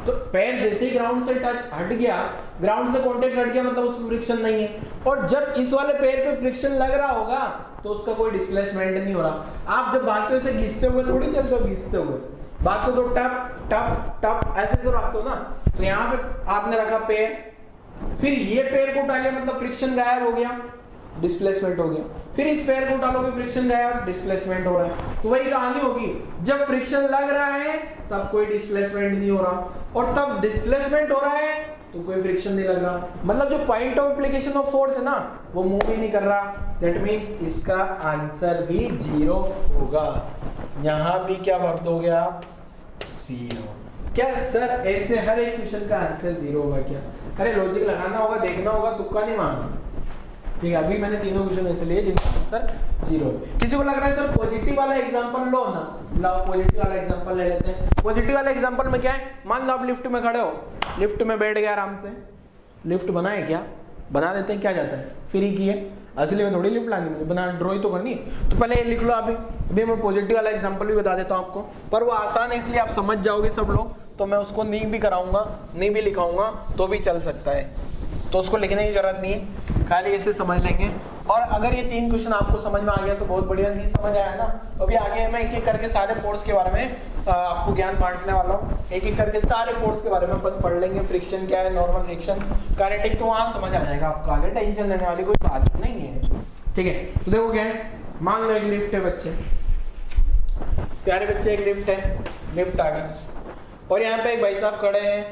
तो पैर जैसे ही ग्राउंड से टच हट गया, ग्राउंड से कांटेक्ट हट गया, मतलब उसमें फ्रिक्शन नहीं है। और जब इस वाले पैर पे फ्रिक्शन लग रहा होगा तो उसका कोई डिस्प्लेसमेंट नहीं हो रहा। आप जब भागते हो इसे घिसते हुए थोड़ी चलते हो, घिसते हुए भागते हो तो टप टप टप ऐसे से भागते हो ना। तो यहाँ पे आपने रखा पैर, फिर ये पैर को उठा लिया, मतलब फ्रिक्शन गायब हो गया, डिस्प्लेसमेंट हो गया। फिर इस पैर को उठा लोगे, फ्रिक्शन गायब, डिस्प्लेसमेंट हो रहा है। तो वही कहानी होगी, जब फ्रिक्शन लग रहा है तब कोई डिस्प्लेसमेंट नहीं हो रहा, और तब डिस्प्लेसमेंट हो रहा है तो कोई फ्रिक्शन नहीं लग रहा। मतलब जो point of application of force है ना, वो मूव ही नहीं कर रहा। दैट मींस इसका आंसर भी 0 होगा। यहां भी क्या भर दोगे आप? 0। क्या सर ऐसे हर एक क्वेश्चन का आंसर 0 होगा क्या? अरे लॉजिक लगाना होगा, देखना होगा, तुक्का नहीं मारना। ठीक है, अभी मैंने तीनों क्वेश्चन ऐसे लिए जिनका आंसर 0 है। किसी को लग रहा है सर पॉजिटिव वाला एग्जांपल लो ना, लो पॉजिटिव वाला एग्जांपल ले लेते हैं। पॉजिटिव वाले एग्जांपल में क्या है, मान लो आप लिफ्ट में खड़े हो, लिफ्ट में बैठ गए आराम से, लिफ्ट बनाए क्या? बना देते हैं, क्या जाता है? फ्री की है, असली में थोड़ी लिफ्ट लानी, मुझे बना ड्रॉइंग तो करनी। तो पहले ये लिख लो आप। अभी मैं पॉजिटिव वाला एग्जांपल भी बता देता हूँ आपको, पर वो आसान है इसलिए आप समझ जाओगे सब लोग, तो मैं उसको नहीं भी कराऊंगा, नहीं भी लिखाऊंगा तो भी चल सकता है, तो उसको लिखने की जरूरत नहीं है, खाली ऐसे समझ लेंगे। और अगर ये 3 क्वेश्चन आपको समझ में आ गया तो बहुत बढ़िया। नहीं समझ आया ना, अभी आगे मैं एक एक करके सारे फोर्स के बारे में आपको ज्ञान बांटने वाला हूँ। एक एक करके सारे फोर्स के बारे में अपन पढ़ लेंगे। फ्रिक्शन क्या है, नॉर्मल रिएक्शन, काइनेटिक, तो वहां समझ आ जाएगा आपको, आगे टेंशन लेने वाली कोई बात नहीं है। ठीक है, तो देखो क्या है, मान लो एक लिफ्ट है बच्चे, प्यारे बच्चे, एक लिफ्ट है, लिफ्ट आ गई और यहाँ पे एक भाई साहब खड़े हैं,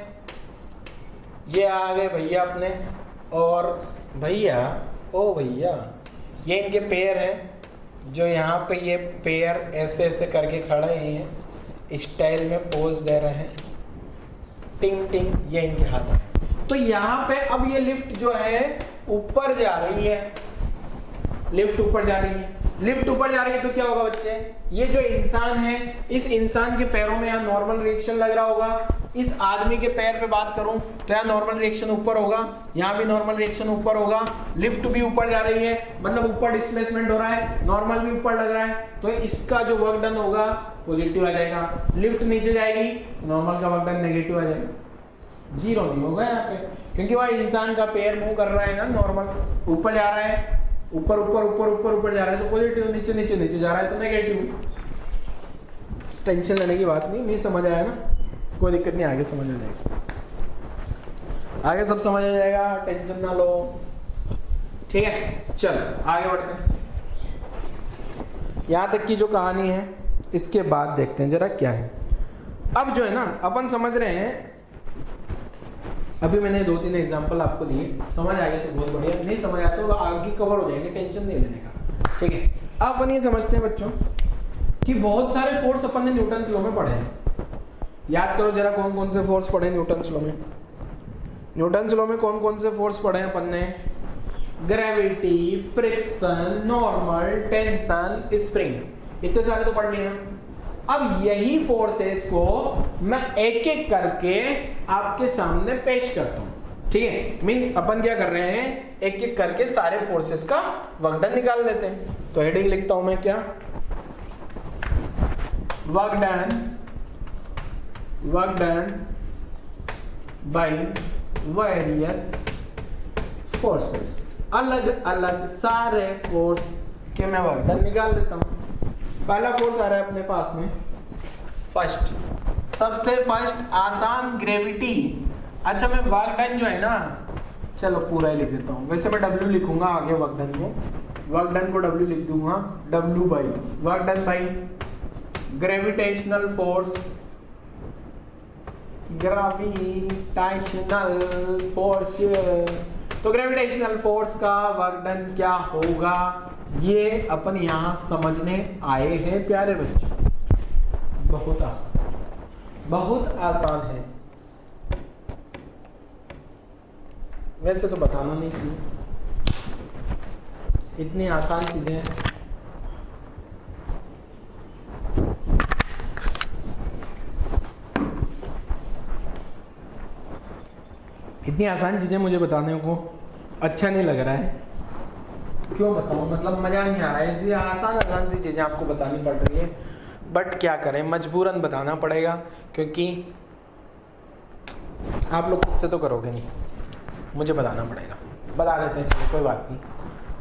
ये आ गए भैया अपने, और भैया, ओ भैया, ये इनके पैर हैं, जो यहाँ पे ये पैर ऐसे ऐसे करके खड़े हैं, स्टाइल में पोज दे रहे हैं, टिंग टिंग, ये इनके हाथ है। तो यहाँ पे अब ये लिफ्ट जो है ऊपर जा रही है, लिफ्ट ऊपर जा रही है, लिफ्ट ऊपर जा रही है, तो क्या होगा बच्चे, ये जो इंसान है, इस इंसान के पैरों में यहाँ नॉर्मल रिएक्शन लग रहा होगा। इस आदमी के पैर पे बात करूं तो यहाँ नॉर्मल रिएक्शन ऊपर होगा, यहाँ भी नॉर्मल रिएक्शन ऊपर होगा, लिफ्ट भी ऊपर जा रही है, मतलब ऊपर डिस्प्लेसमेंट हो रहा है, नॉर्मल भी ऊपर लग रहा है, तो इसका जो वर्क डन होगा पॉजिटिव आ जाएगा। लिफ्ट नीचे जाएगी, नॉर्मल का वर्क डन नेगेटिव आ जाएगा, 0 नहीं होगा यहाँ पे, क्योंकि वह इंसान का पैर मूव कर रहा है ना, नॉर्मल ऊपर जा रहा है, ऊपर ऊपर ऊपर ऊपर ऊपर जा रहा है तो पॉजिटिव, नीचे नीचे नीचे जा रहा है तो नेगेटिव। टेंशन लेने की बात नहीं समझ आया ना, कोई दिक्कत नहीं, आगे समझ आ जाएगा, आगे सब समझ आ जाएगा, टेंशन ना लो। ठीक है, चलो आगे बढ़ते हैं। यहाँ तक की जो कहानी है इसके बाद देखते हैं जरा क्या है। अब जो है ना अपन समझ रहे हैं, अभी मैंने 2-3 एग्जांपल आपको दिए, समझ आ गया तो बहुत बढ़िया, नहीं समझ आया तो आगे कवर हो जाएंगे, टेंशन नहीं लेने का। ठीक है, अब अपन ये समझते हैं बच्चों कि बहुत सारे फोर्स अपन ने न्यूटन लॉ में पढ़े हैं। याद करो जरा कौन कौन से फोर्स पढ़े न्यूटन लॉ में। न्यूटन लॉ में कौन कौन से फोर्स पढ़े हैं अपन ने? Gravity, friction, normal, tension, spring, इतने सारे तो पढ़ लिए ना। अब यही फोर्सेस को मैं एक एक करके आपके सामने पेश करता हूं। ठीक है, मींस अपन क्या कर रहे हैं, एक एक करके सारे फोर्सेस का वर्क डन निकाल लेते हैं। तो हेडिंग लिखता हूं मैं क्या, work done by various forces, अलग अलग सारे फोर्स के मैं वर्क डन निकाल लेता हूं। पहला फोर्स आ रहा है अपने पास में, सबसे फर्स्ट आसान ग्रेविटी। अच्छा मैं वर्क डन जो है ना, चलो पूरा ही लिख देता हूँ, वैसे मैं W लिखूंगा आगे वर्क डन को W लिख दूंगा, W by work done by gravitational force, तो ग्रेविटेशनल फोर्स का वर्क डन क्या होगा, ये अपन यहां समझने आए हैं प्यारे बच्चों। बहुत आसान है, वैसे तो बताना नहीं चाहिए, इतनी आसान चीजें हैं। इतनी आसान चीजें मुझे बताने को अच्छा नहीं लग रहा है, क्यों बताऊं, मतलब मजा नहीं आ रहा है, इसलिए आसान सी चीजें आपको बतानी पड़ रही है, बट क्या करें, मजबूरन बताना पड़ेगा, क्योंकि आप लोग खुद से तो करोगे नहीं, मुझे बताना पड़ेगा। बता देते हैं, चलिए कोई बात नहीं,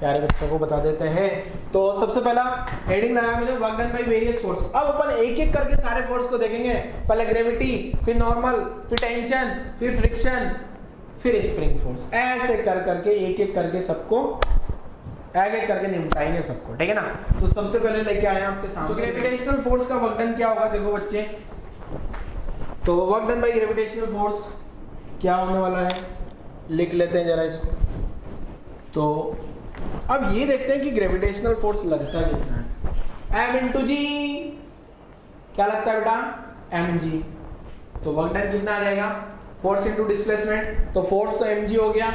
प्यारे बच्चों को बता देते हैं। तो सबसे पहला हेडिंग लगाया मैंने, work done by various force. अब अपन एक एक करके सारे फोर्स को देखेंगे, पहले ग्रेविटी, फिर नॉर्मल, फिर टेंशन, फिर फ्रिक्शन, फिर स्प्रिंग फोर्स, ऐसे कर करके एक एक करके सबको एक एक करके निपटाएंगे सबको। ठीक है ना, तो सबसे पहले लेके आए आपके सामने, तो ग्रेविटेशनल फोर्स का वर्क डन क्या होगा, देखो बच्चे, तो work done by gravitational force क्या होने वाला है, लिख लेते हैं जरा इसको। तो अब ये देखते हैं कि ग्रेविटेशनल फोर्स लगता कितना है, m इंटू जी, क्या लगता है बेटा, mg। तो वर्क डन कितना आ जाएगा, फोर्स इंटू डिस्प्लेसमेंट, तो फोर्स तो mg हो गया,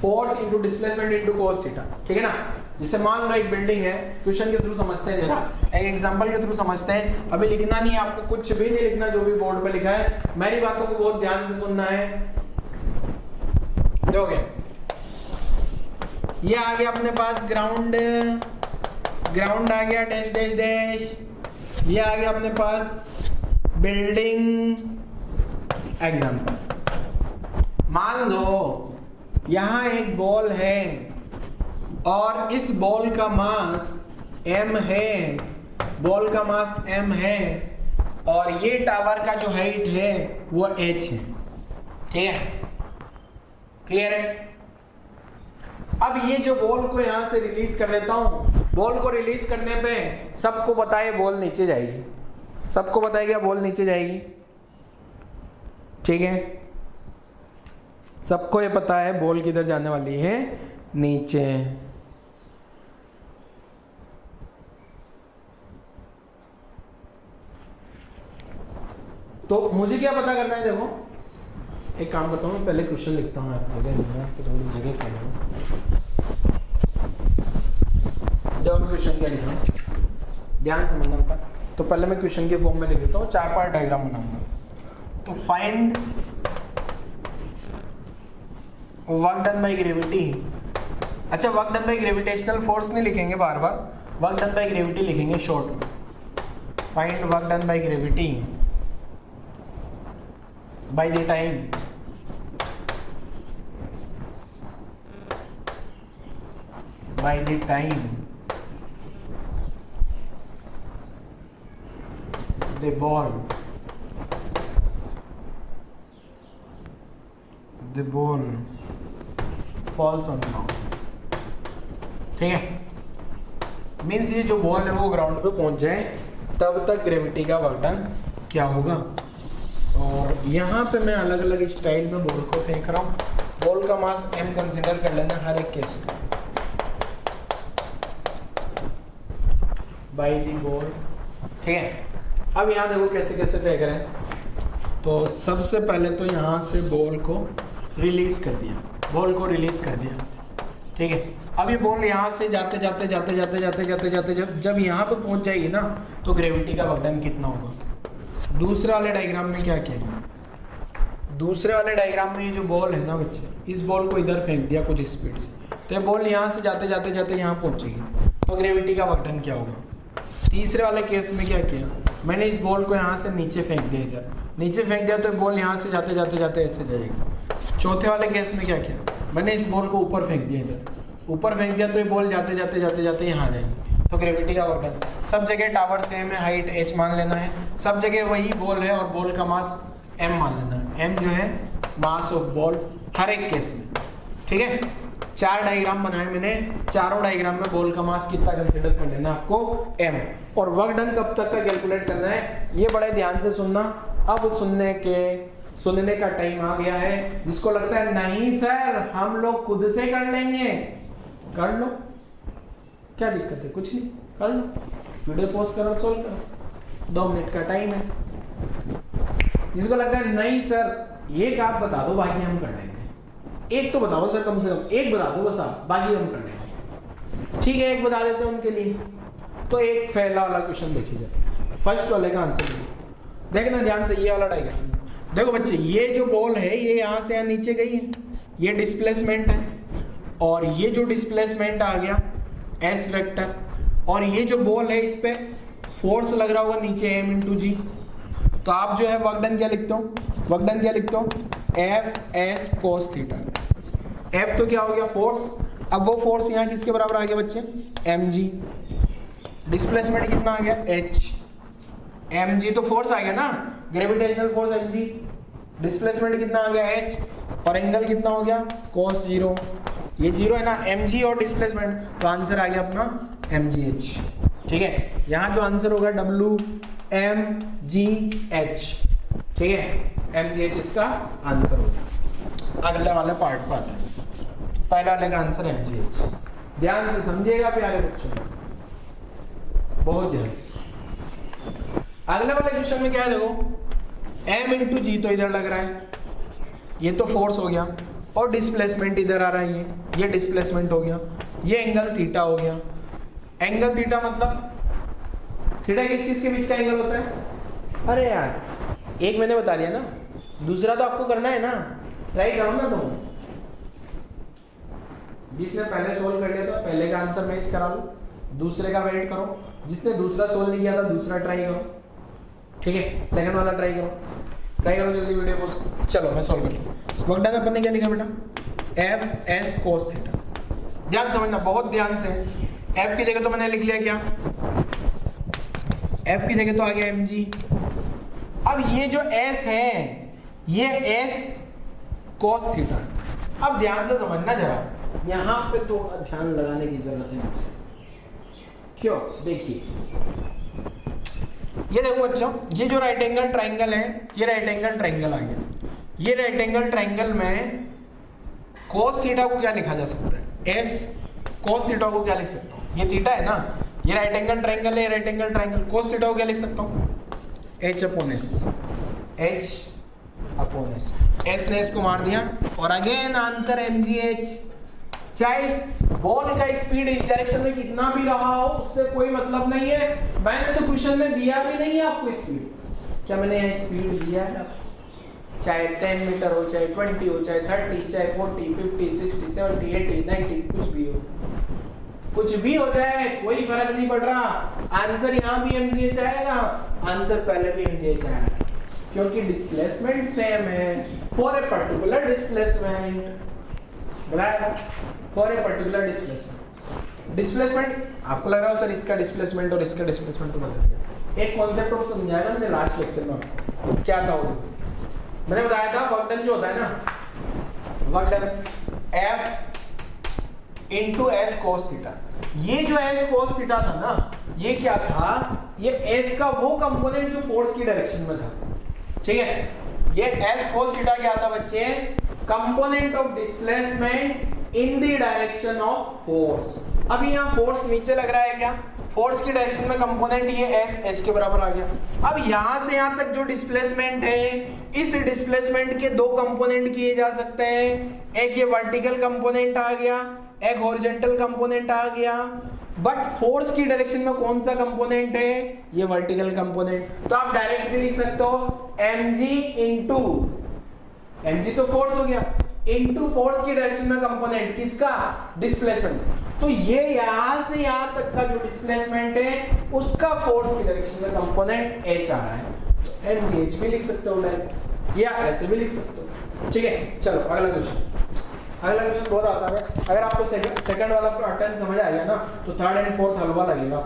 force into displacement into cos theta. ठीक है ना, जिससे मान लो एक बिल्डिंग है, क्वेश्चन के थ्रू समझते हैं, जरा एक एग्जांपल के थ्रू समझते हैं, अभी लिखना नहीं है आपको, कुछ भी नहीं लिखना, जो भी बोर्ड पे लिखा है, मेरी बातों को बहुत ध्यान से सुनना है। दोगे, ये आ गया अपने पास ग्राउंड आ गया, डैश डैश डैश, ये आ गया अपने पास बिल्डिंग। एग्जांपल, मान लो यहां एक बॉल है और इस बॉल का मास m है, बॉल का मास m है, और ये टावर का जो हाइट है वो h है। ठीक है, क्लियर है। अब ये जो बॉल को यहां से रिलीज कर देता हूं, बॉल को रिलीज करने पे सबको पता है बॉल नीचे जाएगी, सबको पता है क्या बॉल नीचे जाएगी। ठीक है, सबको ये पता है बॉल किधर जाने वाली है, नीचे। तो मुझे क्या पता करना है, देखो एक काम करता हूँ, पहले क्वेश्चन लिखता हूँ, जगह नहीं है तो थोड़ी जगह कम है। जब मैं क्वेश्चन क्या लिख रहा हूँ ध्यान से समझना होगा, तो पहले मैं क्वेश्चन के फॉर्म में लिख देता हूँ, 4 पार्ट डायग्राम बनाऊंगा। तो find work done by gravity. अच्छा, work done by gravitational force नहीं लिखेंगे बार बार, वर्क डन बाय ग्रेविटी लिखेंगे शॉर्ट में। Find work done by gravity by the time by the time the ball falls on ground. ठीक है, means ये जो बॉल है वो ग्राउंड पे पहुंच जाए तब तक ग्रेविटी का वर्क डन क्या होगा। और यहाँ पे मैं अलग अलग स्टाइल में बॉल को फेंक रहा हूँ। बॉल का मास m कंसिडर कर लेना हर एक केस में बाय दी बॉल। ठीक है, अब यहाँ देखो कैसे कैसे फेंक रहे हैं। तो सबसे पहले तो यहाँ से बॉल को रिलीज कर दिया, बॉल को रिलीज कर दिया। ठीक है, अब ये बॉल यहाँ से जाते जाते जाते जाते जाते जाते जाते जब यहाँ पे पहुँच जाएगी ना तो ग्रेविटी का वर्क डन कितना होगा। दूसरे वाले डायग्राम में क्या किया गया, दूसरे वाले डायग्राम में ये जो बॉल है ना बच्चे, इस बॉल को इधर फेंक दिया कुछ स्पीड से, तो ये बॉल यहाँ से जाते जाते जाते यहाँ पहुँचेगी, तो ग्रेविटी का वर्क डन क्या होगा। तीसरे वाले केस में क्या किया, मैंने इस बॉल को यहाँ से नीचे फेंक दिया, इधर नीचे फेंक दिया तो बॉल यहाँ से जाते जाते जाते ऐसे जाएगी। चौथे वाले केस में क्या किया, मैंने इस बॉल को ऊपर फेंक दिया, इधर ऊपर फेंक दिया तो ये बॉल जाते जाते जाते जाते यहाँ जाएगी, तो ग्रेविटी का वर्क डन। सब जगह टावर सेम है, हाइट h मान लेना है, सब जगह वही बॉल है और बॉल का मास m मान लेना है। m जो है मास ऑफ बॉल हर एक केस में। ठीक है, 4 डायग्राम बनाए मैंने, चारों डायग्राम में बॉल का मास कितना कंसिडर कर लेना आपको m, और वर्क डन कब तक का कैलकुलेट करना है ये बड़े ध्यान से सुनना। अब सुनने का टाइम आ गया है। जिसको लगता है नहीं सर हम लोग खुद से कर लेंगे, कर लो, क्या दिक्कत है, कुछ नहीं, कर लो, वीडियो पॉज करो, सोल्व करो, 2 मिनट का टाइम है। जिसको लगता है नहीं सर एक आप बता दो बाकी हम कर लेंगे, एक तो बताओ सर, कम से कम एक बता दो बस आप, बाकी हम कर लेंगे। ठीक है, एक बता देते हैं उनके लिए। तो एक पहला वाला क्वेश्चन देखिए, फर्स्ट वाले का आंसर देखना ध्यान से, ये वाला डायग्राम देखो बच्चे, ये जो बॉल है ये यहाँ से यहाँ नीचे गई है, ये डिस्प्लेसमेंट है, और ये जो डिस्प्लेसमेंट आ गया एस वेक्टर, और ये जो बॉल है इस पे फोर्स लग रहा होगा नीचे m इंटू जी। तो आप जो है वर्क डन क्या लिखते हो, वर्क डन क्या लिखते हो, F S cos theta. F तो क्या हो गया फोर्स, अब वो फोर्स यहाँ किसके बराबर आ गया बच्चे, एम जी। डिस्प्लेसमेंट कितना आ गया h, एम जी तो फोर्स आ गया ना, gravitational force M G, displacement कितना आ गया h, और एंगल कितना हो गया cos 0, ये 0 है ना, एम जी और डिस्प्लेसमेंट, तो आंसर आ गया अपना एम जी एच। ठीक है, यहाँ जो आंसर होगा डब्ल्यू एम जी एच। ठीक है, एम जी एच इसका आंसर होगा। अगले वाले पार्ट पर आते हैं, पहले वाले का आंसर एम जी एच। ध्यान से समझिएगा प्यारे बच्चों, बहुत ध्यान से। अगले वाले क्वेश्चन में क्या है देखो, m इंटू जी तो इधर लग रहा है, ये तो फोर्स हो गया, और डिस्प्लेसमेंट इधर आ रहा है, ये डिस्प्लेसमेंट हो गया, ये एंगल थीटा हो गया। एंगल थीटा मतलब थीटा किस किस के बीच का एंगल होता है, अरे यार एक मैंने बता दिया ना, दूसरा तो आपको करना है ना, ट्राई करो ना तुम। जिसने पहले सोल्व कर लिया था पहले का आंसर मैच करा लो, दूसरे का वेट करो, जिसने दूसरा सोल्व नहीं किया था दूसरा ट्राई करो। ठीक है, सेकंड वाला ट्राई करो जल्दी, वीडियो पोस्ट। चलो मैं सॉल्व करता हूँ। वर्क डन अपन ने क्या लिखा बेटा, एफ एस कोस थीटा। ध्यान समझना, बहुत ध्यान से। एफ की जगह तो मैंने लिख लिया क्या, एफ की जगह तो आ गया एम जी। अब ये जो एस है ये एस कोस थीटा। अब ध्यान से समझना जरा, यहाँ पे तो ध्यान लगाने की जरूरत है। क्यों, देखिए ये देखो बच्चों, ये जो राइट एंगल ट्राइंगल है, ये राइट एंगल ट्राइंगल आ गया। ये राइट एंगल ट्राइंगल में कोस थीटा को क्या लिखा जा सकता है, एस कोस थीटा को क्या लिख सकता हूँ, ये थीटा है ना, ये राइट एंगल ट्राइंगल है, right angle triangle, cos theta को क्या लिख सकता हूँ, H upon S, H upon S. S ने एस को मार दिया, और again answer M G H. चाहे इस बॉल का स्पीड इस डायरेक्शन में कितना भी रहा हो उससे कोई मतलब नहीं है, मैंने तो क्वेश्चन में दिया भी नहीं है आपको स्पीड। क्या मैंने यहाँ स्पीड दिया है, चाहे 10 मीटर हो, चाहे 20 हो, चाहे 30, चाहे 40, 50, 60, 70, 80, 90, कुछ भी हो, कुछ भी हो जाए कोई फर्क नहीं पड़ रहा। आंसर यहाँ भी एम जी एच आएगा, आंसर पहले भी एम जी एच आएगा, क्योंकि डिस्प्लेसमेंट सेम है for a particular displacement, for a particular displacement. Displacement आपको लग रहा है सर इसका डिस्प्लेसमेंट और इसका डिस्प्लेसमेंट तो बदल गया। एक कॉन्सेप्ट और समझाया ना मैंने लास्ट लेक्चर में आपको, क्या था वो? मैंने बताया था वर्क डन जो होता है ना, work done F into S cos theta. ये जो एस कोस थीटा था ना, ये क्या था? ये एस का वो कंपोनेंट जो फोर्स की डायरेक्शन में था, ठीक है? ये एस कोस थीटा क्या था बच्चे? Component of displacement in the direction of force. अभी यहाँ फोर्स नीचे लग रहा है क्या? फोर्स की डायरेक्शन में कंपोनेंट ये एस एच के बराबर आ गया। अब यहाँ से यहाँ तक जो डिस्प्लेसमेंट है, इस डिस्प्लेसमेंट के दो कंपोनेंट किए जा सकते हैं। एक ये वर्टिकल कंपोनेंट आ गया, एक हॉरिजॉन्टल कंपोनेंट आ गया। बट फोर्स की डायरेक्शन में कौन सा कंपोनेंट है? ये वर्टिकल कंपोनेंट। तो आप डायरेक्ट भी लिख सकते हो mg इंटू, mg तो फोर्स हो गया, इंटू फोर्स की डायरेक्शन में कंपोनेंट किसका? डिस्प्लेसमेंट। तो ये यहां से यहां तक का जो डिस्प्लेसमेंट है उसका फोर्स की डायरेक्शन में कंपोनेंट h आ रहा है। तो mgh भी लिख सकते हो डायरेक्ट, या ऐसे भी लिख सकते हो, ठीक है? चलो अगला क्वेश्चन। अगला क्वेश्चन बहुत आसान है। अगर आपको सेकंड वाला पैटर्न समझ आ गया ना, तो थर्ड एंड फोर्थ हलवा लगेगा।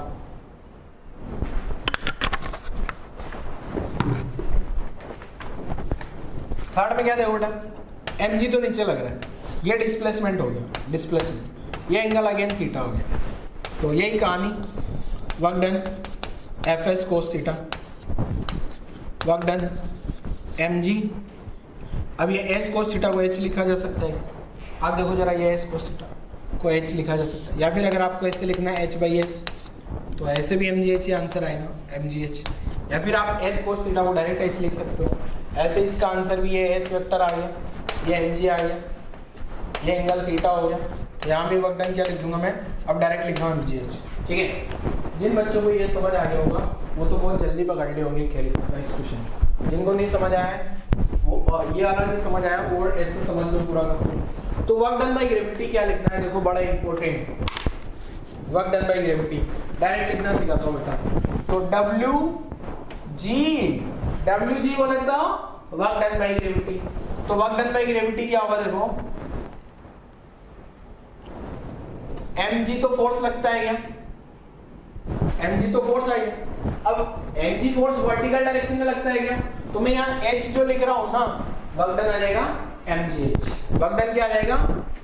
थर्ड में क्या देखो बेटा, mg तो नीचे लग रहा है, ये डिस्प्लेसमेंट हो गया, डिस्प्लेसमेंट, ये एंगल अगेन थीटा हो गया। तो यही कहानी, work done F S cos theta, work done mg। अब ये एस कोस थीटा को h लिखा जा सकता है। आप देखो जरा, ये एस कोस थीटा को h लिखा जा सकता है, या फिर अगर आपको ऐसे लिखना है h बाई एस, तो ऐसे भी mgh ही आंसर आएगा, mgh। या फिर आप s कोस थीटा को डायरेक्ट h लिख सकते हो। ऐसे इसका आंसर भी ये s वेक्टर आ गया, ये mg आ गया, ये एंगल थीटा हो गया। यहाँ भी वर्क डन क्या लिख दूंगा मैं? अब डायरेक्ट लिख रहा हूँ mgh, ठीक है? जिन बच्चों को ये समझ आ गया होगा वो तो बहुत जल्दी पकड़ लिए होंगे खेल इस क्वेश्चन। जिनको नहीं समझ आया है वो, ये वाला नहीं समझ आया वो ऐसे समझ लो पूरा का। तो वर्क डन बाय ग्रेविटी क्या लिखना है? देखो बड़ा important, work done by gravity direct लिखना सिखाता हूँ बेटा। तो WG बोले तो वर्क डन बाय ग्रेविटी। तो वर्क डन बाय ग्रेविटी क्या होगा? देखो mg तो फोर्स लगता है क्या? mg तो फोर्स आ गया। अब mg फोर्स वर्टिकल डायरेक्शन में लगता है क्या? तो मैं यहाँ h जो लिख रहा हूँ ना, वर्क डन आ जाएगा mgh। वर्क डन क्या आ जाएगा?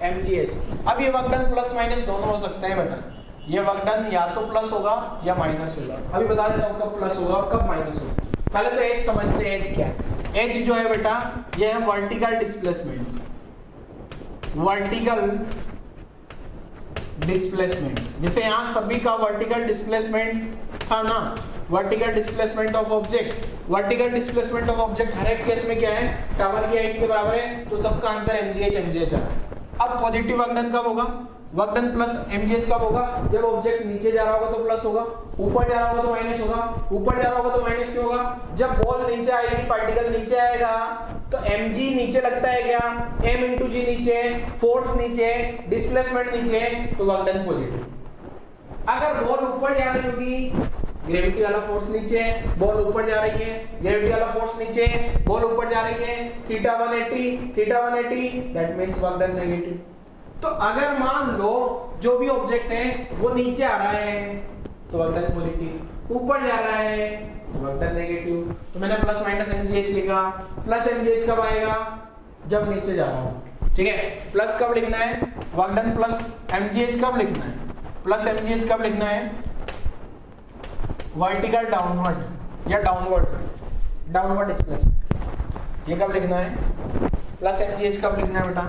mgh। अब ये वर्क डन प्लस माइनस दोनों हो सकते हैं बेटा। ये वर्क डन या तो प्लस होगा या माइनस होगा। अभी बता देता हूँ कब प्लस होगा और कब माइनस होगा। पहले तो h समझते हैं, h क्या है? h जो है बेटा, ये है वर्टिकल डिस्प्लेसमेंट, वर्टिकल डिस्प्लेसमेंट। जैसे यहाँ सभी का वर्टिकल डिस्प्लेसमेंट था ना, vertical displacement of object. Vertical displacement of object हर एक केस में क्या है? टावर की हाइट के बराबर है, तो सबका आंसर mgh आ रहा है। अब पॉजिटिव वर्क डन कब होगा? वर्क डन प्लस mgh कब होगा? जब ऑब्जेक्ट नीचे जा रहा होगा तो प्लस होगा, ऊपर जा रहा होगा तो माइनस होगा। ऊपर जा रहा होगा तो माइनस क्यों होगा? जब बॉल नीचे आएगी, पार्टिकल नीचे आएगा, तो mg नीचे लगता है क्या? m इंटू जी नीचे, फोर्स नीचे, डिस्प्लेसमेंट नीचे, तो वर्क डन पॉजिटिव। अगर बॉल ऊपर जा रही होगी, ग्रेविटी वाला फोर्स नीचे, बॉल ऊपर जा रही है, ग्रेविटी वाला फोर्स नीचे, बॉल ऊपर जा रही है, theta 180, that means work done negative. तो अगर मान लो जो भी ऑब्जेक्ट है वो नीचे आ रहा है तो वर्क डन पॉजिटिव, ऊपर जा रहा है तो वर्क डन नेगेटिव। तो मैंने प्लस माइनस mgh लिखा। प्लस mgh कब आएगा? जब नीचे जा रहा हूं, ठीक है? प्लस कब लिखना है? वर्क डन प्लस mgh कब लिखना है? प्लस mgh कब लिखना है? वर्टिकल डाउनवर्ड या डाउनवर्ड डिस्प्लेसमेंट, ये कब लिखना है? प्लस mgh कब लिखना है बेटा?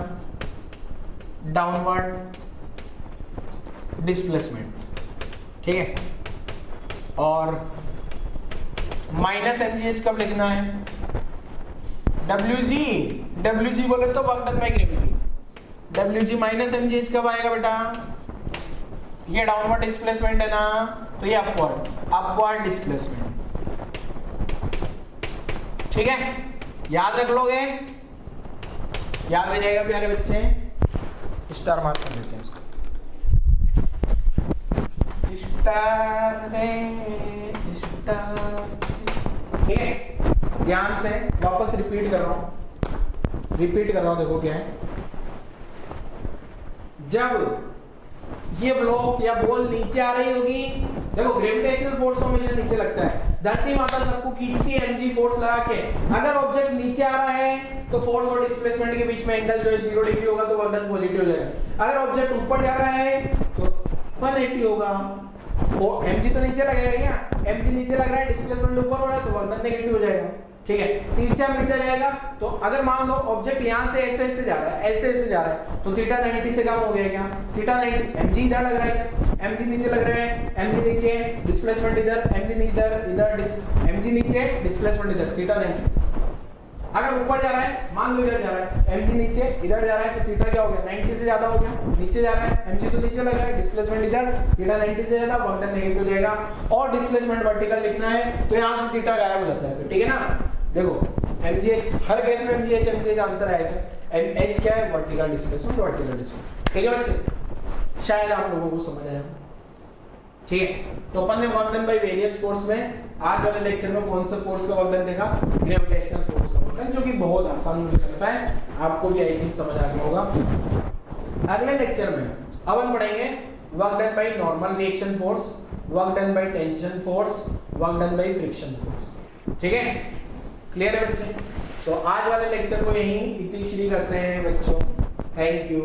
डाउनवर्ड डिस्प्लेसमेंट, ठीक है? और माइनस mgh कब लिखना है? wg बोले तो work done by gravity. wg minus mgh कब आएगा बेटा? ये डाउनवर्ड डिस्प्लेसमेंट है ना, तो ये अपवर्ड डिस्प्लेसमेंट, ठीक है? याद रख लोगे? याद रह जाएगा प्यारे बच्चे? स्टार मार्क कर देते हैं इसको, स्टार दे, स्टार, ठीक है? ध्यान से वापस रिपीट कर रहा हूं, देखो क्या है। जब ये ब्लॉक या बॉल नीचे आ रही होगी, देखो ग्रेविटेशनल फोर्स तो हमेशा नीचे लगता है, धरती माता सबको खींचती है mg फोर्स लगा के। अगर ऑब्जेक्ट नीचे आ रहा है तो फोर्स और डिस्प्लेसमेंट के बीच में एंगल जो है 0 डिग्री होगा, तो वर्क डन पॉजिटिव लगेगा। अगर ऑब्जेक्ट ऊपर जा रहा है तो 180 होगा। और mg तो नीचे लगेगा क्या, mg नीचे लग रहा है, डिस्प्लेसमेंट ऊपर हो रहा है, तो वर्क डन नेगेटिव हो जाएगा। ठीक है, तिरछा मिर्चा जाएगा। तो अगर मान लो ऑब्जेक्ट यहां से ऐसे ऐसे जा रहा है, ऐसे ऐसे जा रहा है, तो थीटा 90 से कम हो गया क्या, थीटा 90, mg इधर लग रहा है क्या, mg नीचे लग रहा है, mg नीचे, डिस्प्लेसमेंट इधर, mg इधर mg नीचे, डिस्प्लेसमेंट इधर, थीटा 90। अगर ऊपर जा रहा है, मान लो इधर जा रहा है, mg नीचे इधर जा रहा है, तो थीटा क्या हो गया, 90 से ज्यादा हो गया, नीचे जा रहा है, mg तो नीचे लग रहा है, डिस्प्लेसमेंट इधर, थीटा 90 से ज्यादा, वर्क डन नेगेटिव हो जाएगा। और डिस्प्लेसमेंट वर्टिकल लिखना है तो यहां से थीटा गायब हो जाता है, ठीक है ना। देखो mgh, हर केस में mgh आंसर आएगा। h क्या है, वर्टिकल डिस्प्लेसमेंट, वर्टिकल डिस्प्लेसमेंट। ठीक है बच्चे, शायद आप लोगों को समझ आया। ठीक है, तो अपन ने work done by various force में आज वाले लेक्चर में कौन सा फोर्स का वर्क डन देखा, ग्रेविटेशनल फोर्स का वर्क डन, जो कि बहुत आसान मुझे लगता है, आपको भी आई थिंक समझ आ गया होगा। अगले लेक्चर में अपन पढ़ेंगे work done by normal reaction force, work done by tension force, work done by friction force. ठीक है, क्लियर है बच्चे। तो आज वाले लेक्चर को यहीं इतिश्री करते हैं बच्चों। Thank you.